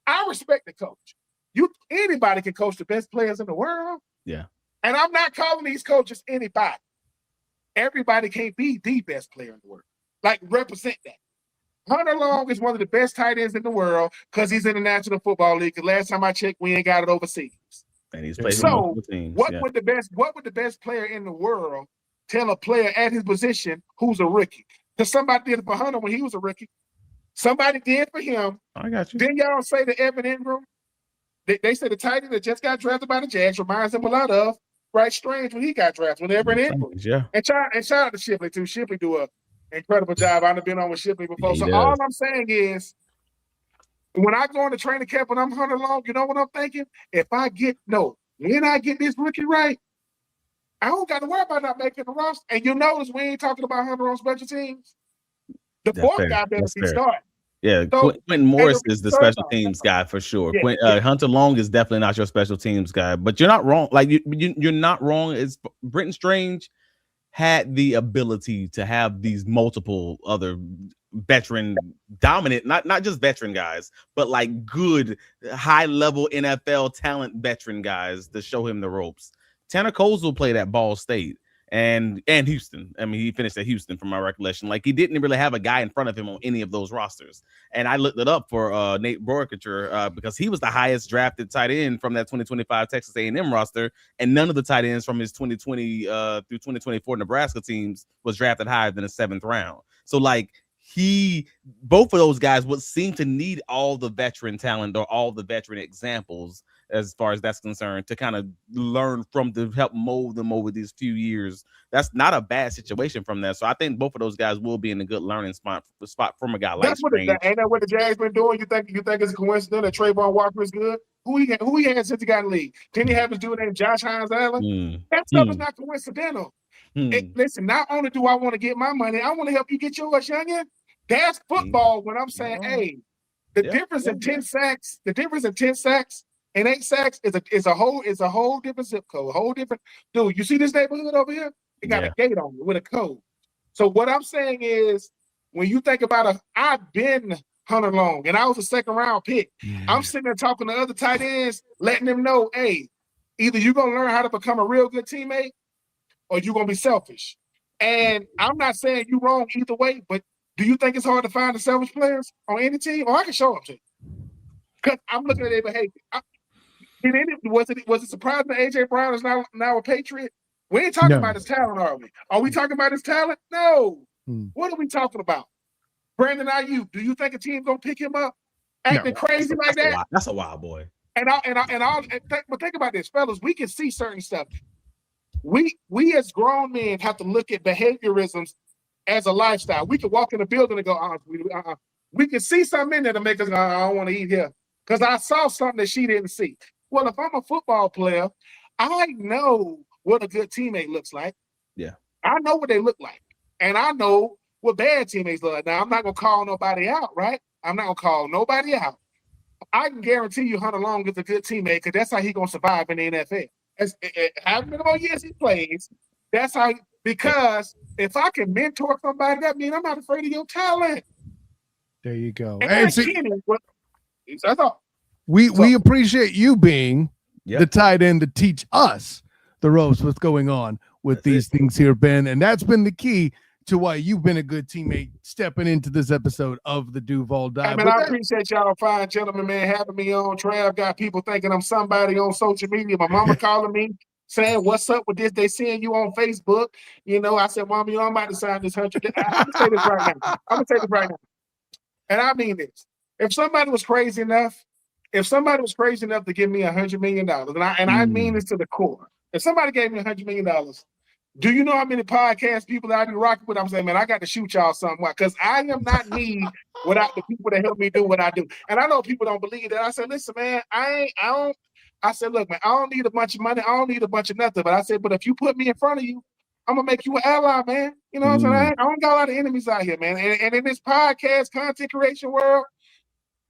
I respect the coach. Anybody can coach the best players in the world. Yeah. And I'm not calling these coaches anybody. Everybody can't be the best player in the world. Like, represent that. Hunter Long is one of the best tight ends in the world because he's in the National Football League. Because last time I checked, we ain't got it overseas. And he's played for multiple teams. What would the best player in the world tell a player at his position who's a rookie? Because somebody did it for Hunter when he was a rookie. Somebody did for him. I got you. Then y'all say to Evan Ingram, they said the tight end that just got drafted by the Jags reminds him a lot of Brenton Strange when he got drafted with Evan Ingram. Yeah. And shout out to Shipley too. Shipley do an incredible job. I've been on with Shipley before. So all I'm saying is, when I go into training camp and I'm Hunter Long, you know what I'm thinking? When I get this rookie right, I don't got to worry about not making the roster. And you notice we ain't talking about Hunter on special teams. The fourth guy better be starting. Yeah, so, Quentin Morris is the special teams guy for sure. Yeah, Hunter Long is definitely not your special teams guy, but you're not wrong. Like you're not wrong. It's Brenton Strange had the ability to have these multiple other veteran dominant, not just veteran guys, but like good high level NFL talent veteran guys to show him the ropes. Tanner Koziol played at Ball State and Houston. I mean, he finished at Houston from my recollection. Like, he didn't really have a guy in front of him on any of those rosters. And I looked it up for Nate Boerkircher because he was the highest drafted tight end from that 2025 Texas A&M roster, and none of the tight ends from his 2020 through 2024 Nebraska teams was drafted higher than the 7th round. So, like, both of those guys would seem to need all the veteran talent or all the veteran examples as far as that's concerned to kind of learn from, to help mold them over these few years. That's not a bad situation from that. So I think both of those guys will be in a good learning spot from a guy like Strange. Ain't that what the Jags been doing? You think it's a coincidence that Trayvon Walker is good? Who he had since he got in the league? Didn't he have his dude named Josh Hines Allen? That stuff is not coincidental. Listen, not only do I want to get my money, I want to help you get yours, youngin. That's football. When I'm saying, hey, the difference in 10 sacks and 8 sacks is a whole different zip code, a whole different dude. You see this neighborhood over here? It got a gate on it with a code. So what I'm saying is, when you think about I've been Hunter Long, and I was a 2nd round pick. I'm sitting there talking to other tight ends, letting them know, hey, either you're gonna learn how to become a real good teammate, or you're gonna be selfish. And I'm not saying you're wrong either way, but do you think it's hard to find the selfish players on any team? Or I can show them to you. Because I'm looking at their behavior. Was it surprising that A.J. Brown is now a Patriot? We ain't talking about his talent, are we? Are we talking about his talent? No. What are we talking about? Brandon Ayuk, do you think a team gonna pick him up acting crazy like that? That's a wild boy. But think about this, fellas. We can see certain stuff. We as grown men have to look at behaviorisms as a lifestyle. We can walk in the building and go, we can see something in there to make us go, I don't want to eat here because I saw something that she didn't see. Well, if I'm a football player, I know what a good teammate looks like. Yeah. I know what they look like. And I know what bad teammates look like. Now, I'm not going to call nobody out, right? I'm not going to call nobody out. I can guarantee you Hunter Long is a good teammate because that's how he's going to survive in the NFL. However many years he plays, that's how because if I can mentor somebody, that means I'm not afraid of your talent. There you go. And that's all. We appreciate you being the tight end to teach us the ropes, what's going on with these things here, Ben. And that's been the key to why you've been a good teammate stepping into this episode of the Duval Dive. Hey, man, I appreciate y'all fine gentlemen, man, having me on. Trav got people thinking I'm somebody on social media. My mama calling me saying, what's up with this? They seeing you on Facebook. You know, I said, Mom, I'm about to sign this 100. I'm going to say this right now. I'm going to say this right now. And I mean this. If somebody was crazy enough to give me $100 million, and I mean this to the core, if somebody gave me $100 million, do you know how many podcast people that I be rocking with? I'm saying, man, I got to shoot y'all something. Because I am not me without the people that help me do what I do. And I know people don't believe that. I said, listen, man, I said, look, man, I don't need a bunch of money. I don't need a bunch of nothing. But I said, but if you put me in front of you, I'm going to make you an ally, man. You know what I'm saying? I don't got a lot of enemies out here, man. And in this podcast content creation world,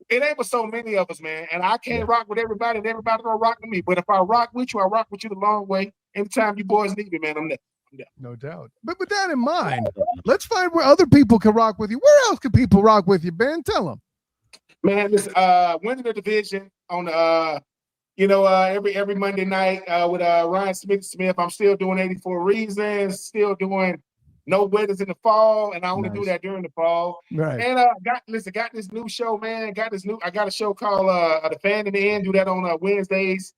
it ain't with so many of us, man. And I can't rock with everybody, and everybody don't rock with me. But if I rock with you, I rock with you the long way. Anytime you boys need me, man, I'm there. No doubt. But with that in mind, let's find where other people can rock with you. Where else can people rock with you, Ben? Tell them. Man, this winning the division on every Monday night with Ryan Smith. I'm still doing 84 Reasons, still doing No Weathers in the fall, and I only do that during the fall. Right. And got this new show, man. I got a show called The Fan in the End. Do that on Wednesdays.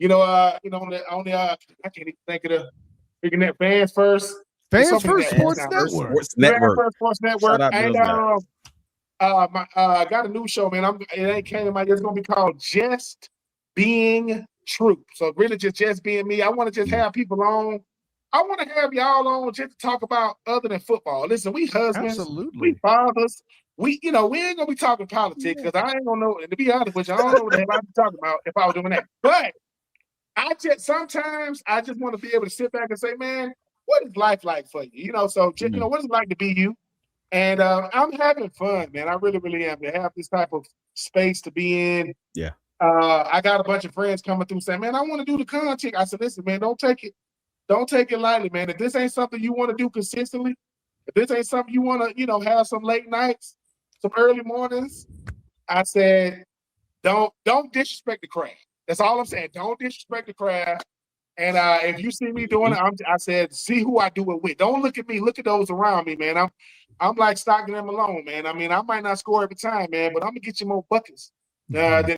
I can't even think of the Fans First. Fans First Sports Network. Sports Network. And I got a new show, man. It ain't came to my. It's gonna be called Just Being Troupe. So really, just being me. I want to just have people on. I want to have y'all on just to talk about other than football. Listen, we husbands, we fathers. We ain't gonna be talking politics because I ain't gonna know. And to be honest with you, I don't know what the hell I'd be talking about if I was doing that. But sometimes I just want to be able to sit back and say, man, what is life like for you? What is it like to be you? And I'm having fun, man. I really, really am to have this type of space to be in. Yeah. I got a bunch of friends coming through saying, man, I want to do the content. I said, listen, man, don't take it lightly, man. If this ain't something you want to do consistently, if this ain't something you want to, have some late nights, some early mornings, I said, don't disrespect the craft. That's all I'm saying. Don't disrespect the craft. And if you see me doing it, I said, see who I do it with. Don't look at me. Look at those around me, man. I'm like Stockton and Malone, man. I mean, I might not score every time, man, but I'm gonna get you more buckets than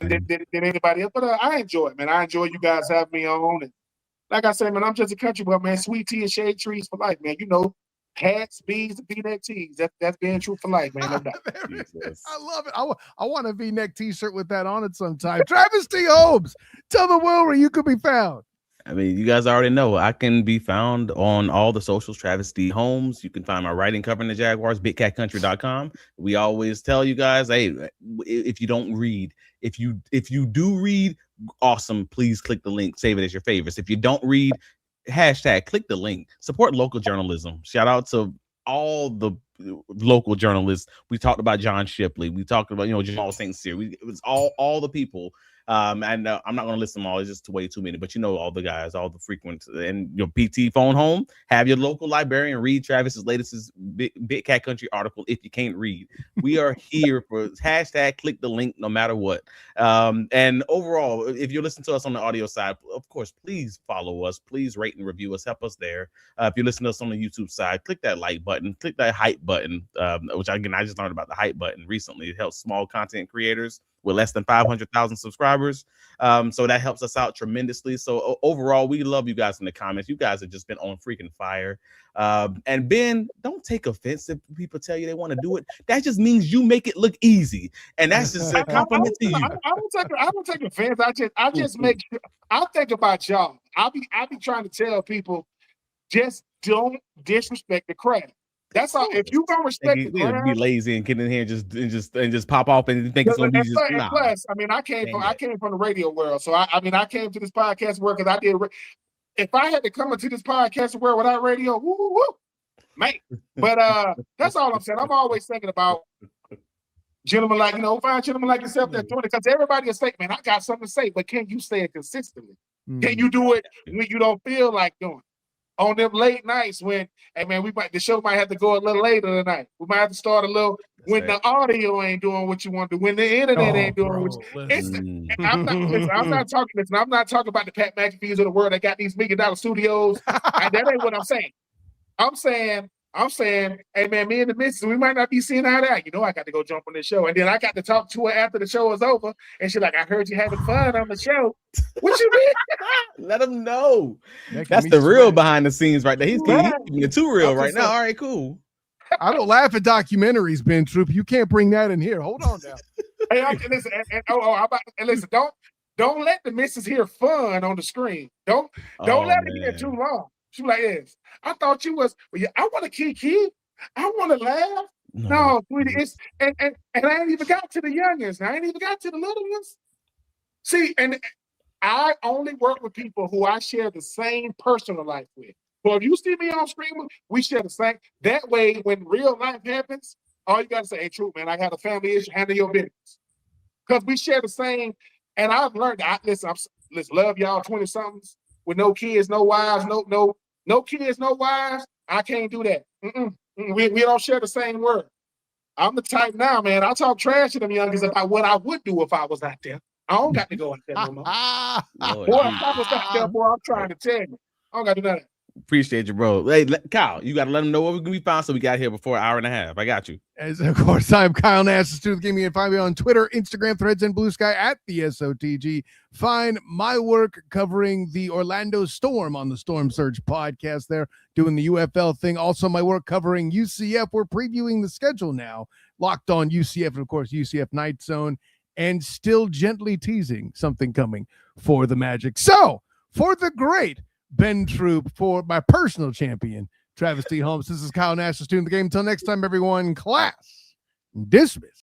anybody else. But I enjoy it, man. I enjoy you guys having me on. And like I said, man, I'm just a country boy, man. Sweet tea and shade trees for life, man. You know, hats, beads, and V-neck tees. That's being true for life, man. No doubt. I love it. I want a V-neck T-shirt with that on it sometime. Travis T. Holmes, tell the world where you could be found. I mean, you guys already know I can be found on all the socials, Travis D. Holmes. You can find my writing covering the Jaguars, bigcatcountry.com. We always tell you guys, hey, if you don't read, if you do read, awesome, please click the link, save it as your favorites. If you don't read, hashtag click the link, support local journalism. Shout out to all the local journalists. We talked about John Shipley. We talked about, Jamal St. Cyr. It was all the people. And I'm not going to list them all. It's just way too many. But all the guys, all the frequent, and your PT phone home. Have your local librarian read Travis's latest Big Cat Country article if you can't read. We are here for hashtag click the link no matter what. And overall, if you're listening to us on the audio side, of course, please follow us. Please rate and review us. Help us there. If you're listening to us on the YouTube side, click that like button. Click that hype button, which again, I just learned about the hype button recently. It helps small content creators with less than 500,000 subscribers. So that helps us out tremendously. So overall, we love you guys in the comments. You guys have just been on freaking fire. And Ben, don't take offense if people tell you they want to do it. That just means you make it look easy. And that's just a compliment to you. I don't take offense. I just make sure. I think about y'all. I'll be trying to tell people, just don't disrespect the craft. That's all. If you don't respect the craft, be lazy and get in here and just pop off and think it's gonna be just. Nah. Plus, I mean, I came from the radio world, so I came to this podcast world because I did. If I had to come into this podcast world without radio, woo, man. But that's all I'm saying. I'm always thinking about gentlemen like fine gentlemen like yourself that's doing it, because everybody is saying, man, I got something to say, but can you say it consistently? Can you do it when you don't feel like doing it? On them late nights when, hey man, the show might have to go a little later tonight. We might have to start a little the audio ain't doing what you want to, when the internet ain't doing what you. I'm not talking about the Pat McAfee's of the world that got these $1 million studios. And that ain't what I'm saying. I'm saying, hey man, me and the missus, we might not be seeing eye to eye. I got to go jump on this show. And then I got to talk to her after the show is over. And she's like, I heard you having fun on the show. What you mean? Let them know. That's the real behind the scenes right there. He's keeping it too real right now. All right, cool. I don't laugh at documentaries, Ben Troupe. You can't bring that in here. Hold on now. Hey, listen, listen, don't let the missus hear fun on the screen. Don't let it get too long. She was like, yes. I thought you was, I want to kiki. I want to laugh. No, sweetie, it's and I ain't even got to the youngins. I ain't even got to the little ones. See, and I only work with people who I share the same personal life with. So if you see me on screen, we share the same. That way, when real life happens, all you got to say, hey, true, man, I got a family issue, handle your business. Because we share the same. And I've learned, listen, love y'all 20-somethings with no kids, no wives, no kids, no wives. I can't do that. We don't share the same word. I'm the type now, man. I talk trash to them youngins about what I would do if I was out there. I don't got to go out there no more. Boy, if I was out there, boy, I'm trying to tell you. I don't got to do nothing. Appreciate you, bro. Hey, Kyle, you got to let them know what we're going to be found so we got here before an hour and a half. I got you. As of course, I'm Kyle Nash, the student game. You can find me on Twitter, Instagram, Threads, and Blue Sky at the SOTG. Find my work covering the Orlando Storm on the Storm Surge podcast there, doing the UFL thing. Also, my work covering UCF. We're previewing the schedule now. Locked on UCF, and of course, UCF Night Zone, and still gently teasing something coming for the Magic. So, for the great Ben Troupe, for my personal champion, Travis T. Holmes, this is Kyle Nash, the student of the game. Until next time, everyone, class dismissed.